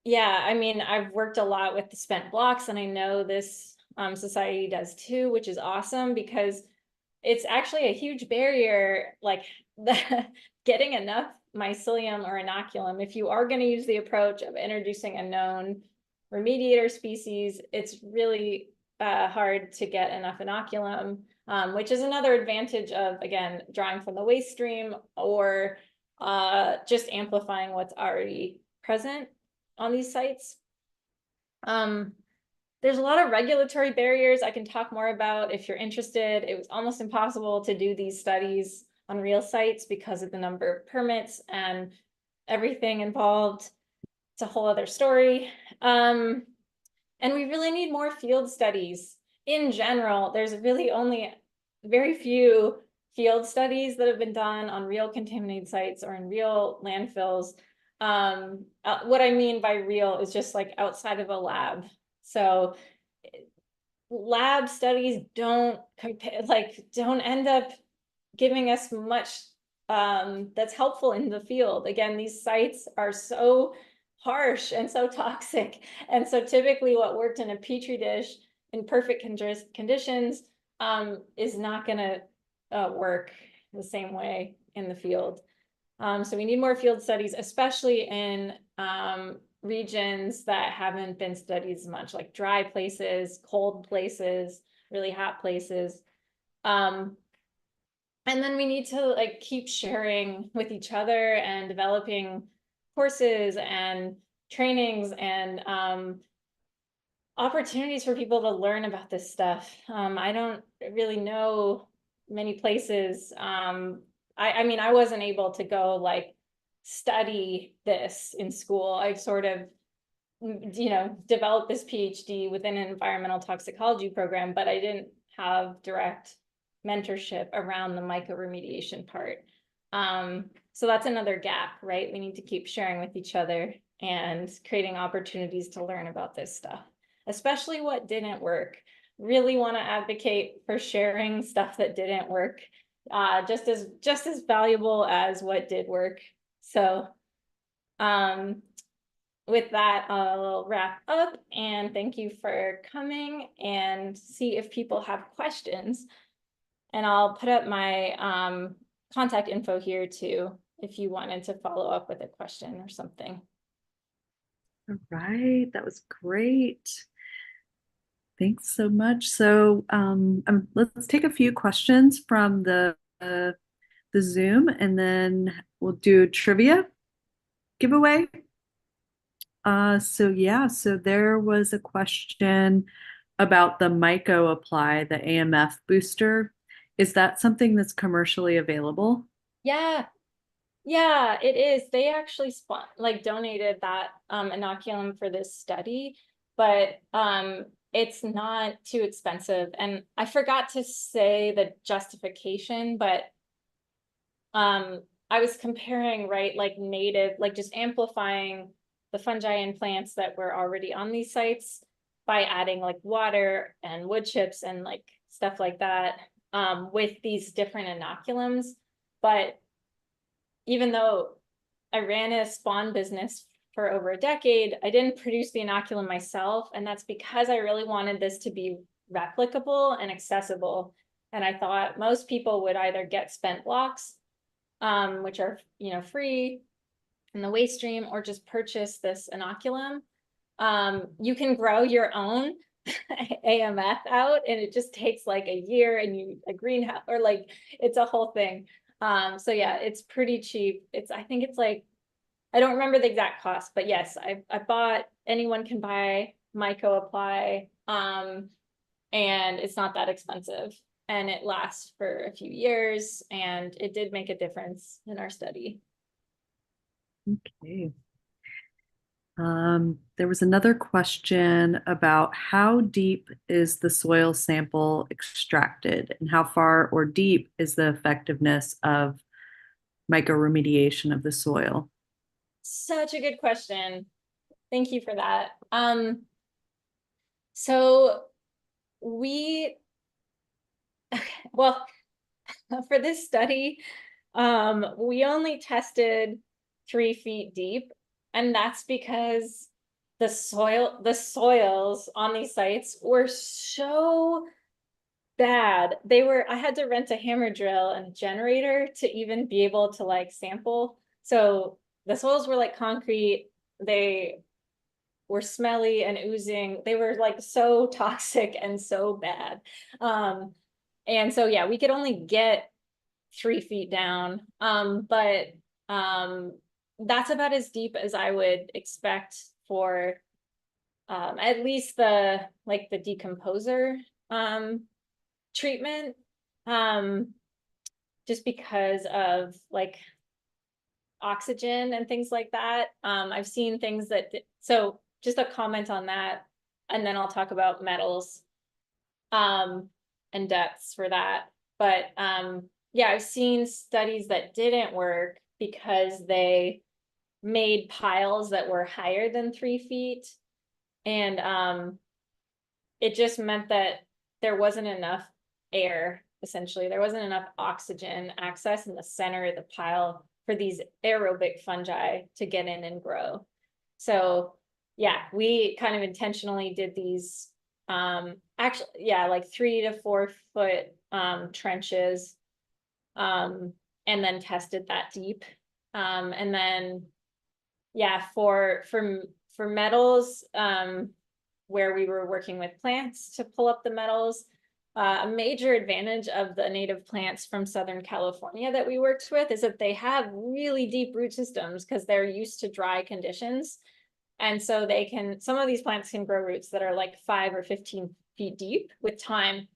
Yeah, I mean, I've worked a lot with the spent blocks, and I know this society does too, which is awesome because it's actually a huge barrier, like getting enough mycelium or inoculum. If you are going to use the approach of introducing a known remediator species, it's really hard to get enough inoculum, which is another advantage of, again, drawing from the waste stream or just amplifying what's already present on these sites. There's a lot of regulatory barriers I can talk more about if you're interested. It was almost impossible to do these studies on real sites because of the number of permits and everything involved. It's a whole other story. And we really need more field studies. In general, there's really only very few field studies that have been done on real contaminated sites or in real landfills. What I mean by real is just like outside of a lab. So lab studies don't compare, like don't end up giving us much that's helpful in the field. Again, these sites are so harsh and so toxic. And so typically what worked in a petri dish in perfect conditions is not gonna work the same way in the field. So we need more field studies, especially in regions that haven't been studied as much, like dry places, cold places, really hot places. And then we need to like keep sharing with each other and developing courses and trainings and opportunities for people to learn about this stuff. I don't really know many places. I mean, I wasn't able to go like study this in school. I sort of, developed this PhD within an environmental toxicology program, but I didn't have direct mentorship around the mycoremediation part. So that's another gap, right? We need to keep sharing with each other and creating opportunities to learn about this stuff, especially what didn't work. Really want to advocate for sharing stuff that didn't work, just as valuable as what did work. So with that, I'll wrap up and thank you for coming and see if people have questions. And I'll put up my contact info here too, if you wanted to follow up with a question or something. All right, that was great. Thanks so much. So let's take a few questions from the Zoom, and then we'll do trivia giveaway. So there was a question about the Myco Apply, the AMF booster. Is that something that's commercially available? Yeah, it is. They actually donated that inoculum for this study, but it's not too expensive. And I forgot to say the justification, but I was comparing, right, like native, like just amplifying the fungi and plants that were already on these sites by adding like water and wood chips and like stuff like that with these different inoculums. But even though I ran a spawn business for over a decade, I didn't produce the inoculum myself. And that's because I really wanted this to be replicable and accessible. And I thought most people would either get spent blocks, which are, free in the waste stream, or just purchase this inoculum. You can grow your own AMF out, and it just takes like a year, and a greenhouse, or like it's a whole thing. So yeah, it's pretty cheap. I think it's like, I don't remember the exact cost, but yes, I bought, anyone can buy Myco Apply, and it's not that expensive, and it lasts for a few years, and it did make a difference in our study. Okay. There was another question about how deep is the soil sample extracted, and how far or deep is the effectiveness of mycoremediation of the soil? Such a good question. Thank you for that. So well, for this study, we only tested 3 feet deep, and that's because the soils on these sites were so bad. I had to rent a hammer drill and a generator to even be able to like sample. So the soils were like concrete. They were smelly and oozing. They were like so toxic and so bad. And so, yeah, we could only get 3 feet down. But that's about as deep as I would expect for at least the decomposer treatment. Just because of like oxygen and things like that. I've seen things that, so just a comment on that, and then I'll talk about metals and depths for that. But yeah, I've seen studies that didn't work because they made piles that were higher than 3 feet. And it just meant that there wasn't enough air, essentially. There wasn't enough oxygen access in the center of the pile for these aerobic fungi to get in and grow. So yeah, we kind of intentionally did these actually, yeah, like 3 to 4 foot trenches, and then tested that deep. And then yeah, for metals, where we were working with plants to pull up the metals, a major advantage of the native plants from Southern California that we worked with is that they have really deep root systems because they're used to dry conditions. And so they can, some of these plants can grow roots that are like 5 or 15 feet deep with time.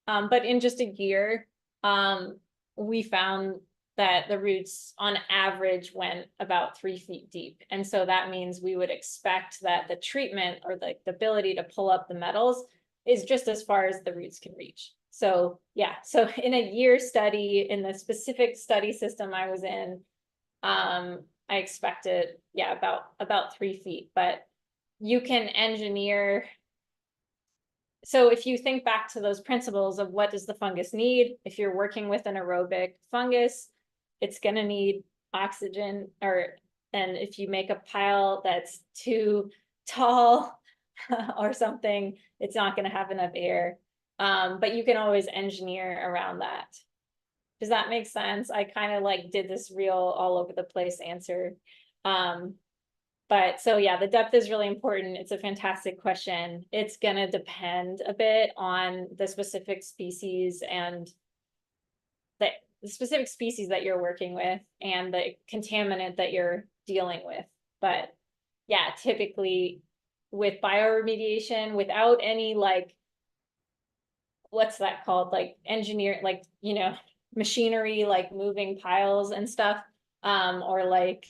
But in just a year, we found that the roots on average went about 3 feet deep. And so that means we would expect that the treatment or the ability to pull up the metals is just as far as the roots can reach. So yeah, so in a year study, in the specific study system I was in, I expected, yeah, about 3 feet, but you can engineer. So if you think back to those principles of what does the fungus need, if you're working with an aerobic fungus, it's going to need oxygen, and if you make a pile that's too tall or something, it's not going to have enough air. But you can always engineer around that. Does that make sense? I kind of like did this real all over the place answer. But so yeah, the depth is really important. It's a fantastic question. It's gonna depend a bit on the specific species and the specific species that you're working with and the contaminant that you're dealing with. But yeah, typically with bioremediation, without any like, what's that called? Like engineer, like, machinery, like moving piles and stuff, or like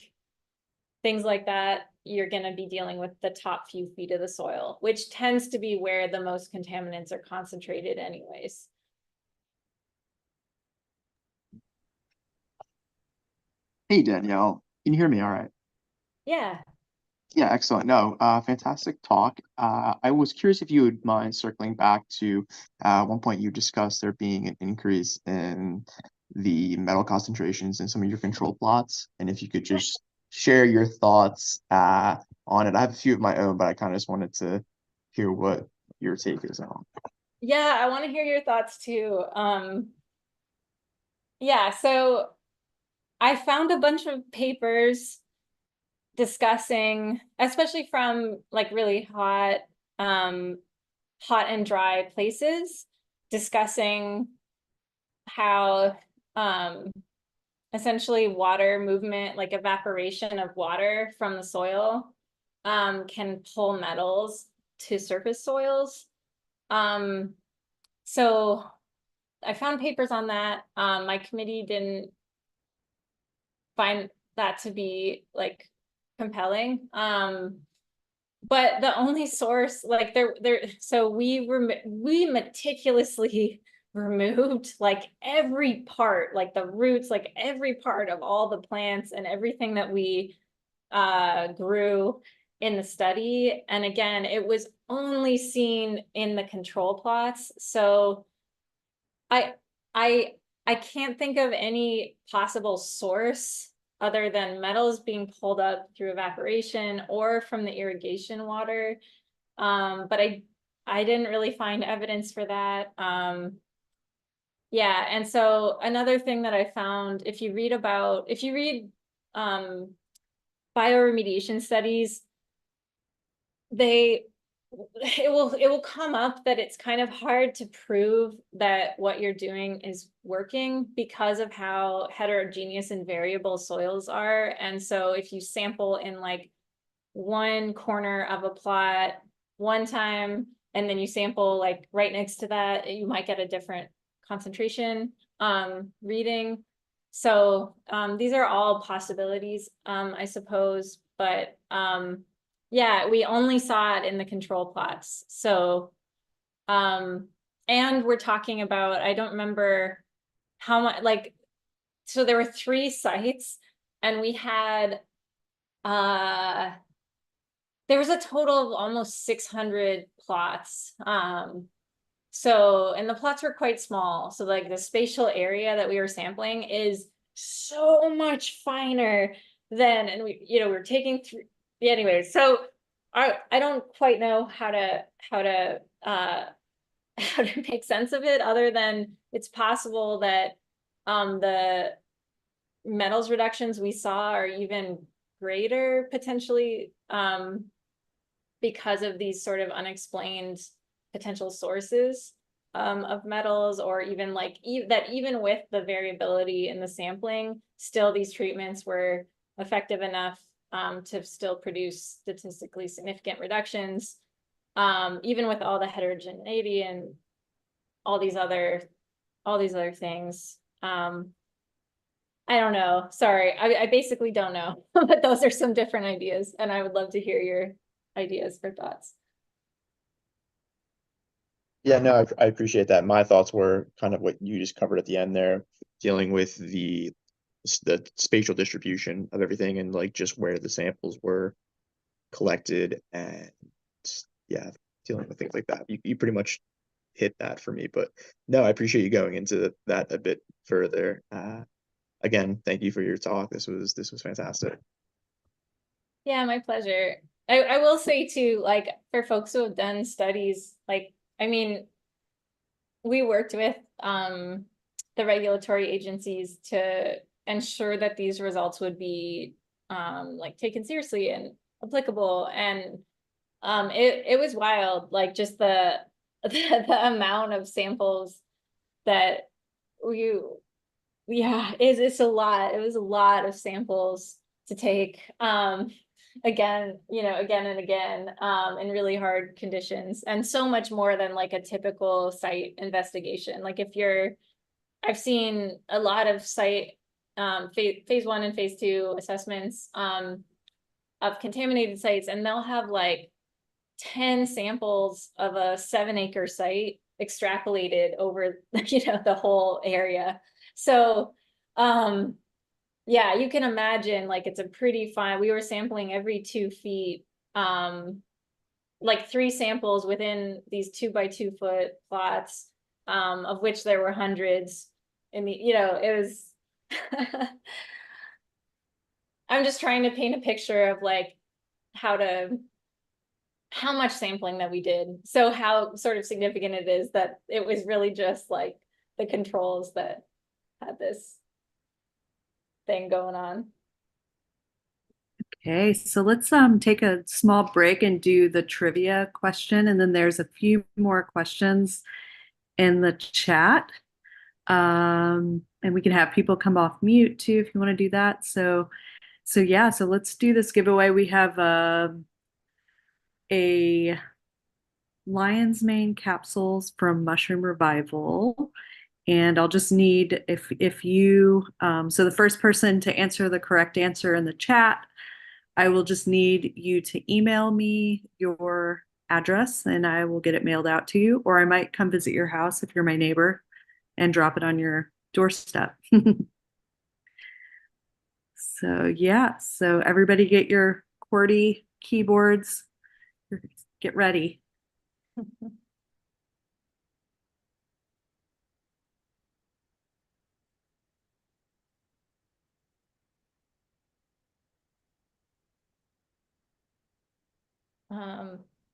things like that, you're going to be dealing with the top few feet of the soil, which tends to be where the most contaminants are concentrated anyways. Hey Danielle, can you hear me all right? Yeah. Yeah, excellent. No, fantastic talk. I was curious if you would mind circling back to one point you discussed there being an increase in the metal concentrations in some of your control plots, and if you could just share your thoughts on it. I have a few of my own, but I kind of just wanted to hear what your take is on. Yeah, I want to hear your thoughts too. Yeah, so I found a bunch of papers discussing, especially from like really hot and dry places, discussing how essentially water movement, like evaporation of water from the soil, can pull metals to surface soils. So I found papers on that. My committee didn't find that to be like compelling. But the only source, like so we meticulously removed like every part, like the roots, like every part of all the plants and everything that we grew in the study. And again, it was only seen in the control plots. So I I can't think of any possible source other than metals being pulled up through evaporation or from the irrigation water. But I didn't really find evidence for that. Yeah, and so another thing that I found, if you read bioremediation studies, it will come up that it's kind of hard to prove that what you're doing is working because of how heterogeneous and variable soils are. And so if you sample in like one corner of a plot one time, and then you sample like right next to that, you might get a different concentration reading. So these are all possibilities, I suppose, but yeah, we only saw it in the control plots. So and we're talking about, I don't remember how much, like, so there were 3 sites, and we had there was a total of almost 600 plots. So, and the plots were quite small. So like the spatial area that we were sampling is so much finer than, and we, you know, we were taking through, yeah, anyway, so I don't quite know how to how to make sense of it, other than it's possible that the metals reductions we saw are even greater potentially because of these sort of unexplained potential sources of metals, or even like that even with the variability in the sampling, still these treatments were effective enough to still produce statistically significant reductions, even with all the heterogeneity and all these other things. I don't know. Sorry, I basically don't know, but those are some different ideas, and I would love to hear your ideas or thoughts. Yeah, no, I appreciate that. My thoughts were kind of what you just covered at the end there, dealing with the spatial distribution of everything and like just where the samples were collected, and yeah, dealing with things like that. You pretty much hit that for me, but no, I appreciate you going into that a bit further. Again, thank you for your talk. This was fantastic. Yeah, my pleasure. I will say too, like for folks who have done studies, like, I mean, we worked with the regulatory agencies to ensure that these results would be like taken seriously and applicable. And it was wild, like just the the amount of samples that you, yeah, it's a lot. It was a lot of samples to take again, you know, again and again, in really hard conditions, and so much more than like a typical site investigation. Like if you're, I've seen a lot of site phase 1 and phase 2 assessments of contaminated sites, and they'll have like 10 samples of a 7-acre site extrapolated over, you know, the whole area. So yeah, you can imagine, like, it's a pretty fine, we were sampling every 2 feet, like 3 samples within these 2 by 2 foot plots, of which there were hundreds in the, you know, it was I'm just trying to paint a picture of like how much sampling that we did, so how sort of significant it is that it was really just like the controls that had this thing going on. Okay, so let's take a small break and do the trivia question, and then there's a few more questions in the chat. And we can have people come off mute too if you want to do that. So yeah, so let's do this giveaway. We have a lion's mane capsules from Mushroom Revival. And I'll just need if you so the first person to answer the correct answer in the chat, I will just need you to email me your address and I will get it mailed out to you, or I might come visit your house if you're my neighbor and drop it on your doorstep. So yeah, so everybody get your QWERTY keyboards, get ready.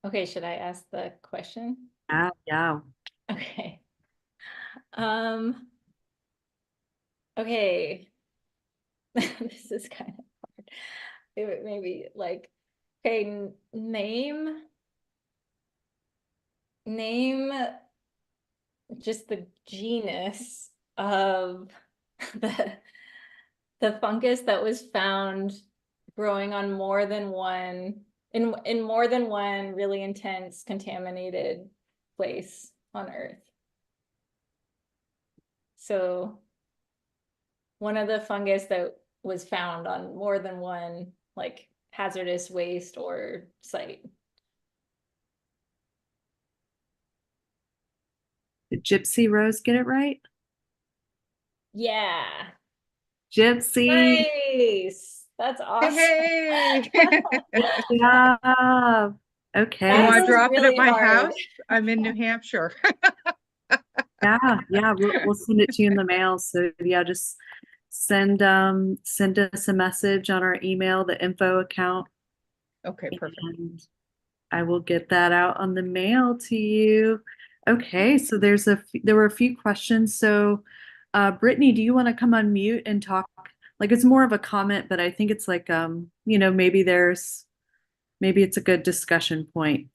Okay, should I ask the question? Yeah. Okay. Okay. This is kind of hard. Maybe like, Okay, name just the genus of the the fungus that was found growing on more than one in more than one really intense contaminated place on Earth. So one of the fungus that was found on more than one like hazardous waste or site. Did Gypsy Rose get it right? Yeah. Gypsy. Nice. That's awesome. Hey, Yeah. Okay. you That want to was drop it at really my hard. house? I'm in New Hampshire. Yeah, we'll send it to you in the mail. So yeah, just send us a message on our email, the info account, Okay, perfect. and I will get that out on the mail to you. Okay, so there were a few questions. So Brittany, do you want to come on mute and talk? Like it's more of a comment, but I think it's like maybe it's a good discussion point.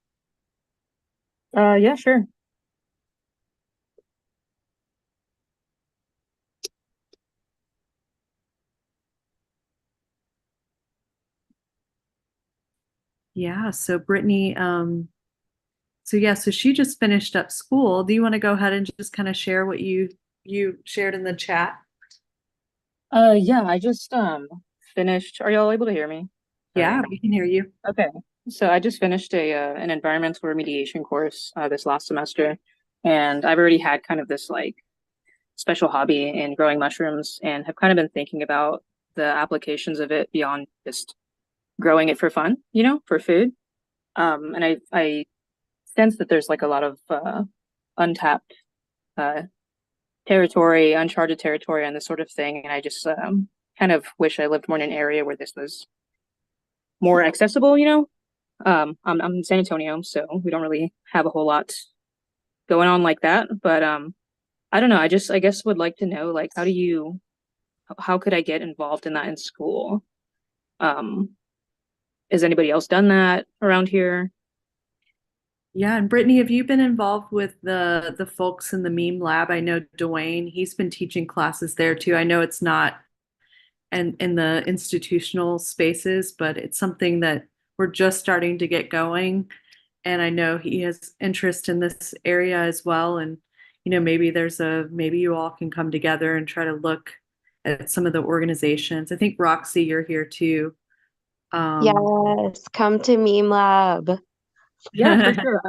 Yeah, sure. Yeah, so Brittany, so she just finished up school. Do you want to go ahead and just kind of share what you shared in the chat? Yeah, I just finished. Are y'all able to hear me? Yeah, Sorry. we can hear you. Okay. So I just finished an environmental remediation course this last semester, and I've already had kind of this like special hobby in growing mushrooms and have kind of been thinking about the applications of it beyond just growing it for fun, for food. And I sense that there's like a lot of untapped uh territory, uncharted territory, and this sort of thing. And I just kind of wish I lived more in an area where this was more accessible. I'm in San Antonio, so we don't really have a whole lot going on like that. But I don't know. I guess would like to know like how could I get involved in that in school? Um, has anybody else done that around here? Yeah, and Brittany, have you been involved with the folks in the meme lab? I know Dwayne, he's been teaching classes there too. I know it's not in the institutional spaces, but it's something that we're just starting to get going. And I know he has interest in this area as well. And maybe you all can come together and try to look at some of the organizations. I think Roxy, you're here too. Yes, come to Meme Lab. Yeah, for sure.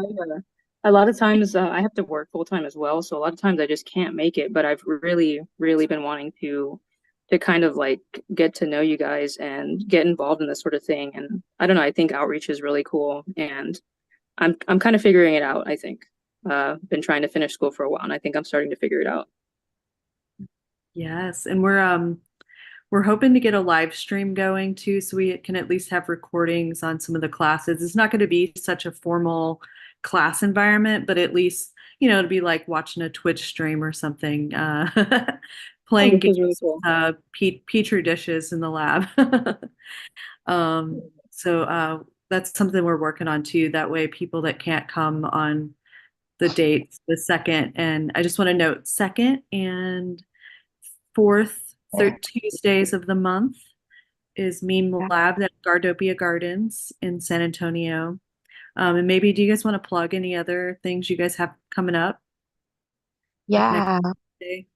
A lot of times I have to work full time as well, so a lot of times I just can't make it. But I've really, really been wanting to kind of like get to know you guys and get involved in this sort of thing. And I don't know, I think outreach is really cool, and I'm kind of figuring it out. I think been trying to finish school for a while, and I think I'm starting to figure it out. Yes, and we're hoping to get a live stream going too, so we can at least have recordings on some of the classes. It's not going to be such a formal class environment, but at least, it'd be like watching a Twitch stream or something, Oh, playing this is games, really cool. petri dishes in the lab. So that's something we're working on too. That way, people that can't come on the dates, the second, and I just want to note second and fourth, third Tuesdays of the month is Meme Lab at Gardopia Gardens in San Antonio. And maybe, do you guys want to plug any other things you guys have coming up? Like next Yeah, day?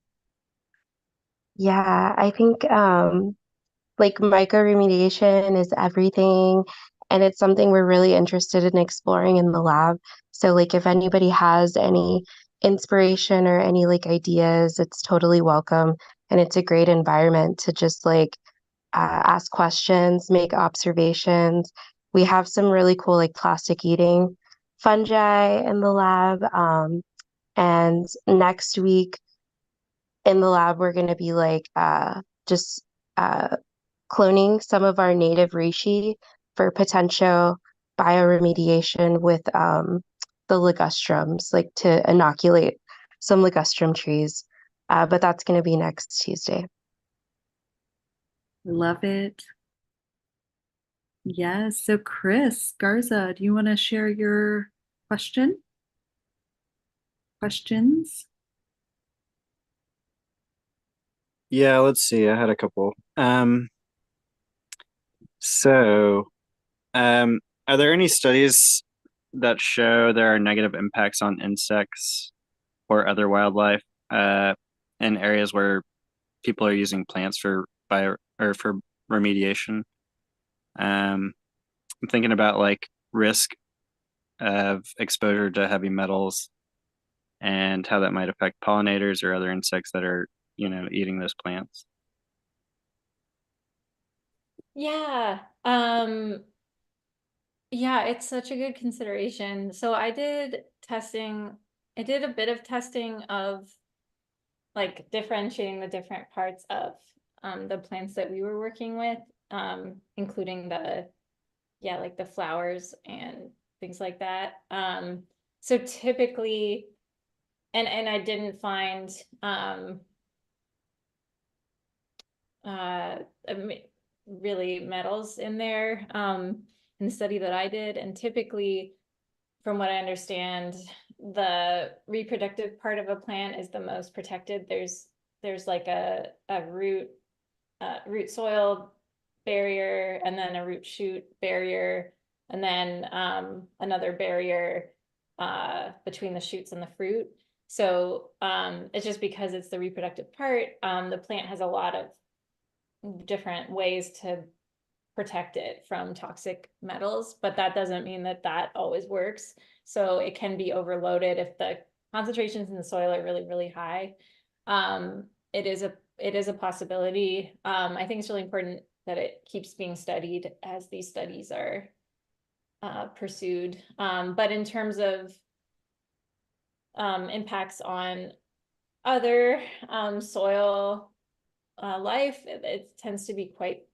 yeah. I think like microremediation is everything, and it's something we're really interested in exploring in the lab. So like if anybody has any inspiration or any like ideas, it's totally welcome. And it's a great environment to just like ask questions, make observations. We have some really cool like plastic eating fungi in the lab. And next week in the lab, we're going to be like just uh, cloning some of our native reishi for potential bioremediation with the ligustrums, like to inoculate some ligustrum trees. But that's going to be next Tuesday. Love it. Yes. So Chris Garza, do you want to share your questions? Yeah, let's see. I had a couple. So, um, are there any studies that show there are negative impacts on insects or other wildlife uh, in areas where people are using plants for bio or for remediation? I'm thinking about like risk of exposure to heavy metals and how that might affect pollinators or other insects that are, eating those plants. Yeah. Yeah, it's such a good consideration. So I did testing, I did a bit of testing of like differentiating the different parts of the plants that we were working with, including yeah, like the flowers and things like that. So typically, and I didn't find uh, really metals in there in the study that I did. And typically, from what I understand, the reproductive part of a plant is the most protected. There's like a root soil barrier, and then a root shoot barrier, and then another barrier between the shoots and the fruit. So it's just because it's the reproductive part, the plant has a lot of different ways to protect it from toxic metals, but that doesn't mean that that always works. So it can be overloaded if the concentrations in the soil are really, really high. It is a possibility. I think it's really important that it keeps being studied as these studies are pursued. But in terms of impacts on other soil life, it tends to be quite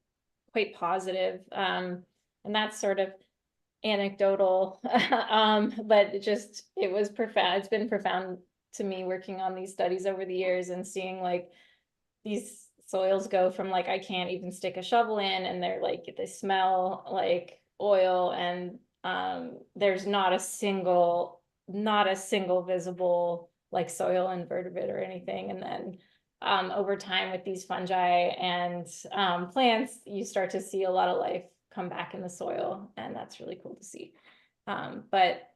positive. And that's sort of anecdotal, but it was profound. It's been profound to me working on these studies over the years and seeing like these soils go from like I can't even stick a shovel in, and they're like they smell like oil, and there's not a single visible like soil invertebrate or anything. And then over time with these fungi and plants, you start to see a lot of life come back in the soil, and that's really cool to see. But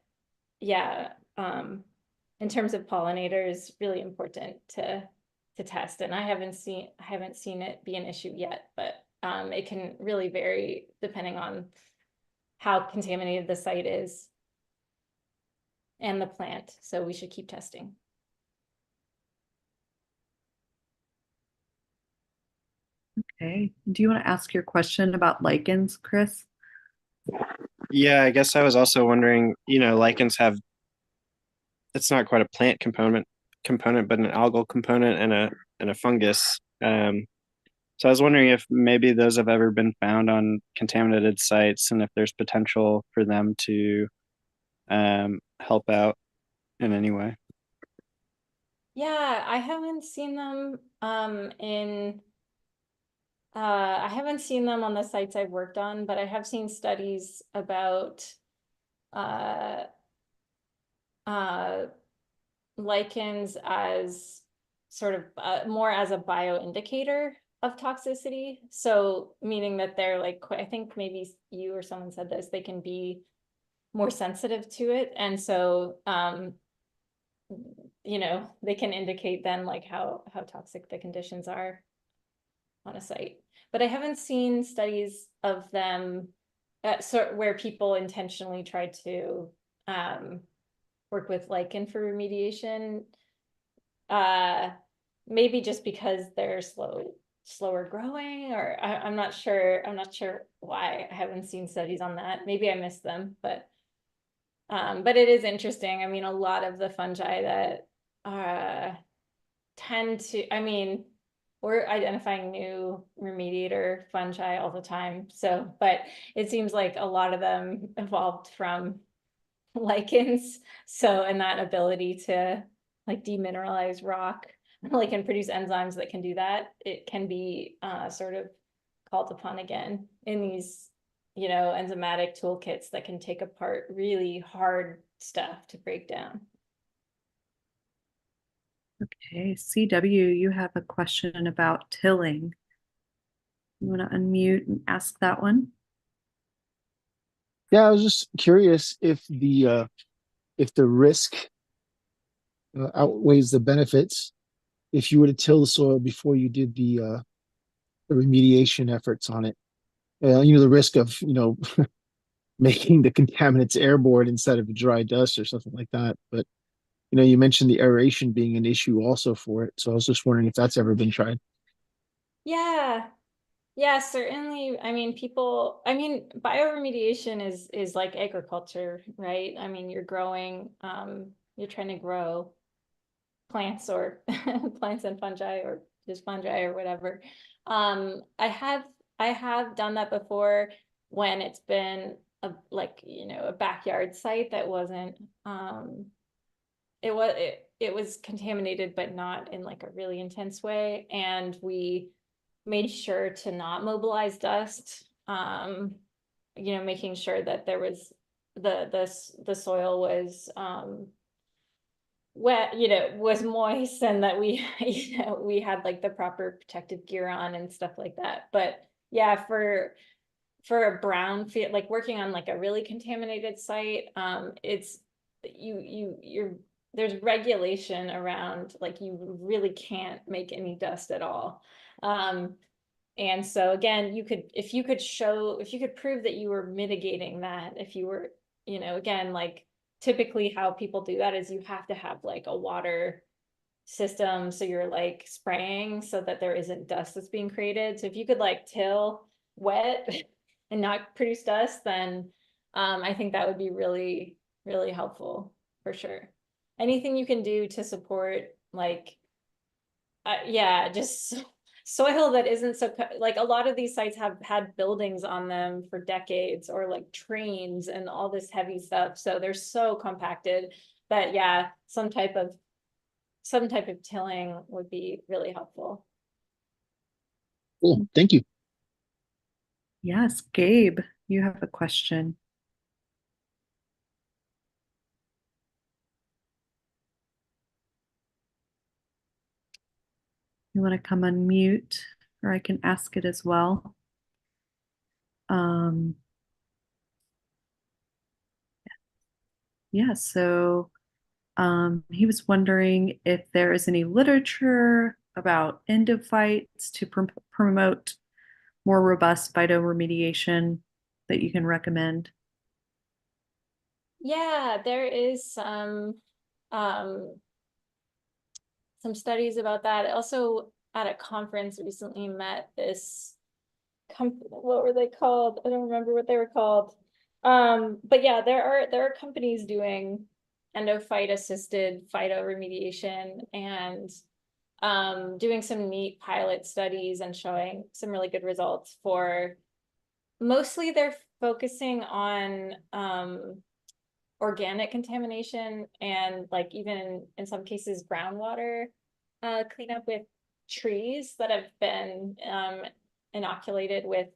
yeah, in terms of pollinators, really important to test. And I haven't seen it be an issue yet, but it can really vary depending on how contaminated the site is and the plant. So we should keep testing. Okay. Do you want to ask your question about lichens, Chris? Yeah, I guess I was also wondering, lichens have it's not quite a plant component, but an algal component and a fungus. So I was wondering if maybe those have ever been found on contaminated sites and if there's potential for them to help out in any way. Yeah, I haven't seen them I haven't seen them on the sites I've worked on, but I have seen studies about uh, uh, lichens as sort of more as a bioindicator of toxicity. So meaning that they're like, I think maybe you or someone said this, they can be more sensitive to it. And so, they can indicate then like how toxic the conditions are on a site. But I haven't seen studies of them where people intentionally try to work with lichen for remediation. Maybe just because they're slower growing, or I'm not sure. I'm not sure why. I haven't seen studies on that. Maybe I missed them, but it is interesting. I mean, a lot of the fungi that tend to, I mean, we're identifying new remediator fungi all the time. So, but it seems like a lot of them evolved from lichens. So, and that ability to like demineralize rock, like and produce enzymes that can do that, it can be sort of called upon again in these enzymatic toolkits that can take apart really hard stuff to break down. Okay, CW, you have a question about tilling. You want to unmute and ask that one? Yeah, I was just curious if the risk outweighs the benefits if you were to till the soil before you did the remediation efforts on it. The risk of making the contaminants airborne instead of dry dust or something like that. But you mentioned the aeration being an issue also for it, so I was just wondering if that's ever been tried. Yeah. Yeah, certainly. I mean, bioremediation is like agriculture, right? I mean, you're trying to grow plants or plants and fungi or just fungi or whatever. I have done that before when it's been a backyard site that wasn't it was contaminated, but not in like a really intense way. And we made sure to not mobilize dust, making sure that there was the soil was wet, was moist, and that we, we had like the proper protective gear on and stuff like that. But yeah, for a brown field, like working on like a really contaminated site, it's you're there's regulation around, like you really can't make any dust at all. And so again, if you could prove that you were mitigating that, if you were, again, like typically how people do that is you have to have like a water system. So you're like spraying so that there isn't dust that's being created. So if you could like till wet and not produce dust, then I think that would be really, really helpful for sure. Anything you can do to support like yeah, just soil that isn't so like a lot of these sites have had buildings on them for decades, or like trains and all this heavy stuff. So they're so compacted that yeah, some type of tilling would be really helpful. Cool, thank you. Yes, Gabe, you have a question. You want to come unmute, or I can ask it as well. Um, yeah, so he was wondering if there is any literature about endophytes to promote more robust phytoremediation that you can recommend. Yeah, there is some studies about that. Also, at a conference recently met this what were they called? I don't remember what they were called. But yeah, there are companies doing endophyte assisted phytoremediation and doing some neat pilot studies and showing some really good results for mostly they're focusing on organic contamination and like even in some cases groundwater cleanup with trees that have been inoculated with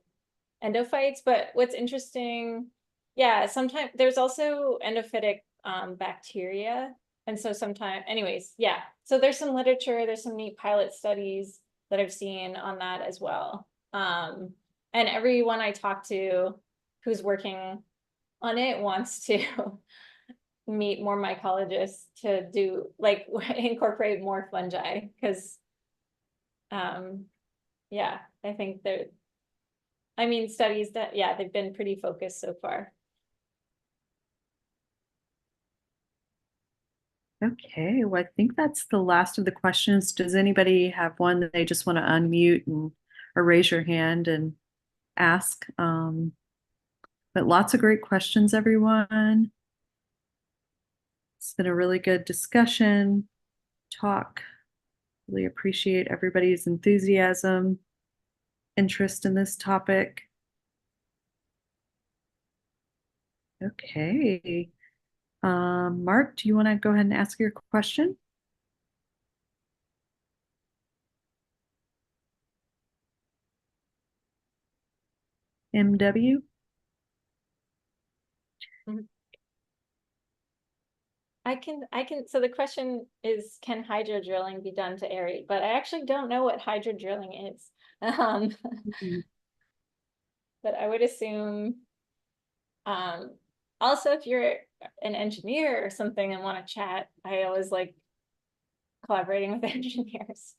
endophytes. But what's interesting, yeah, sometimes there's also endophytic bacteria. And so sometimes, anyways, yeah. So there's some literature, there's some neat pilot studies that I've seen on that as well. And everyone I talk to who's working on it wants to meet more mycologists to do like incorporate more fungi, because yeah, I think studies that, yeah, they've been pretty focused so far. Okay, well, I think that's the last of the questions. Does anybody have one that they just want to unmute or raise your hand and ask? But lots of great questions, everyone. It's been a really good discussion, talk. Really appreciate everybody's enthusiasm, interest in this topic. Okay. Mark, do you want to go ahead and ask your question? MW? so the question is, can hydro drilling be done to aerate? But I actually don't know what hydro drilling is. But I would assume, also if you're an engineer or something and want to chat, I always like collaborating with engineers,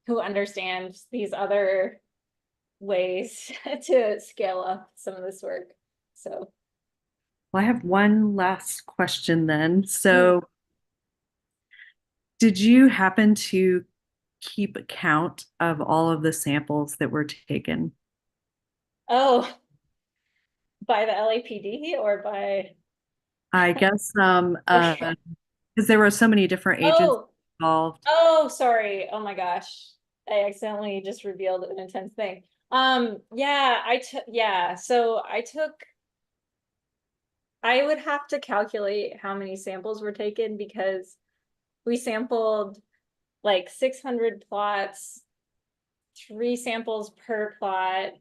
who understand these other ways to scale up some of this work. So Well, I have one last question then. So, did you happen to keep account of all of the samples that were taken? oh, by the LAPD or by I guess okay. because there were so many different agents Oh, involved. oh, sorry. Oh my gosh. I accidentally just revealed an intense thing. Yeah, so I would have to calculate how many samples were taken because we sampled like 600 plots, 3 samples per plot.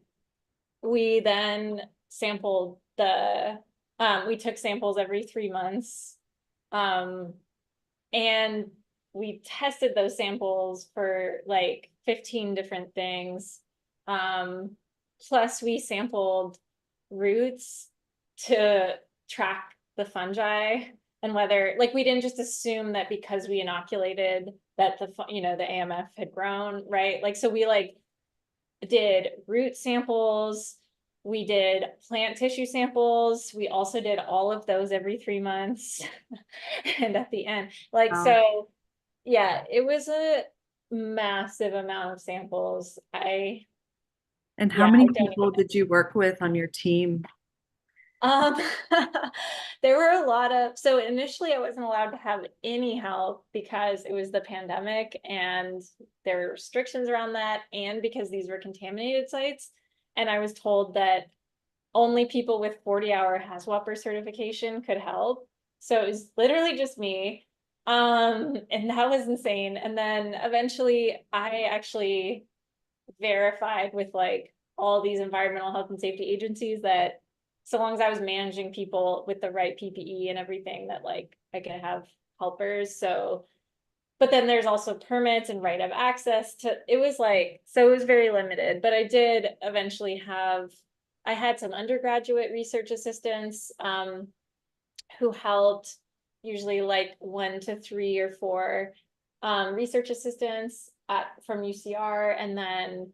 We then sampled we took samples every 3 months. And we tested those samples for like 15 different things. Plus we sampled roots to track the fungi and whether, like, we didn't just assume that because we inoculated that the AMF had grown, right? Like, so we like did root samples, we did plant tissue samples, we also did all of those every 3 months. And at the end, like, Wow. so yeah, it was a massive amount of samples. And how Yeah, many I don't people even know. did you work with on your team? Um, there were a lot of, so initially I wasn't allowed to have any help because it was the pandemic and there were restrictions around that, and because these were contaminated sites. And I was told that only people with 40-hour HAZWOPER certification could help. So it was literally just me. And that was insane. And then eventually I actually verified with like all these environmental health and safety agencies that so long as I was managing people with the right PPE and everything, that like I could have helpers. So, but then there's also permits and right of access to, it was like, so it was very limited, but I did eventually have, I had some undergraduate research assistants, who helped, usually like 1 to 3 or 4 research assistants from UCR, and then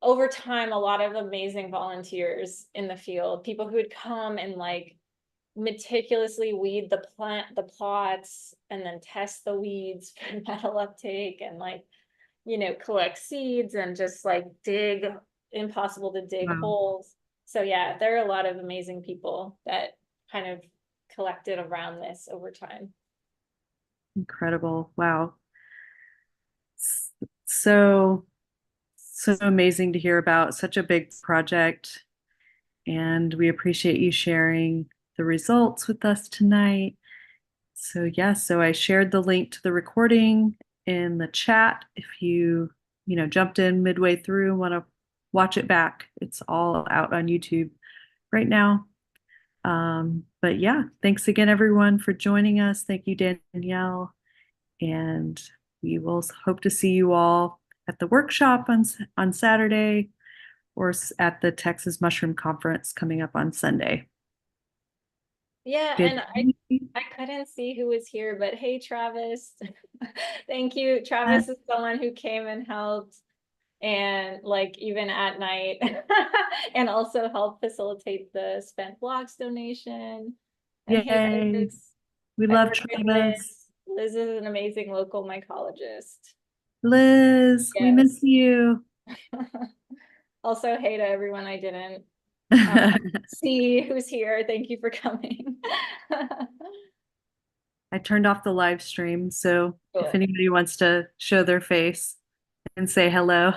over time a lot of amazing volunteers in the field, people who would come and like meticulously weed the plots and then test the weeds for metal uptake and like collect seeds and just like dig impossible to dig Wow, holes. So yeah, there are a lot of amazing people that kind of collected around this over time. incredible. Wow. So, so amazing to hear about such a big project. And we appreciate you sharing the results with us tonight. So, yeah, so I shared the link to the recording in the chat. If you jumped in midway through and want to watch it back, it's all out on YouTube right now. But yeah, thanks again, everyone, for joining us. Thank you, Danielle. And we will hope to see you all at the workshop on Saturday or at the Texas Mushroom Conference coming up on Sunday. Yeah, Good. and I couldn't see who was here, but hey, Travis. Thank you. Travis is someone who came and helped, and like even at night, and also helped facilitate the spent blocks donation. And hey, Yay. Liz. We I love work with Liz. Travis. Liz is an amazing local mycologist. Liz, we miss Yes. you. Also, hey to everyone I didn't see who's here. Thank you for coming. I turned off the live stream, so if Cool. anybody wants to show their face and say hello.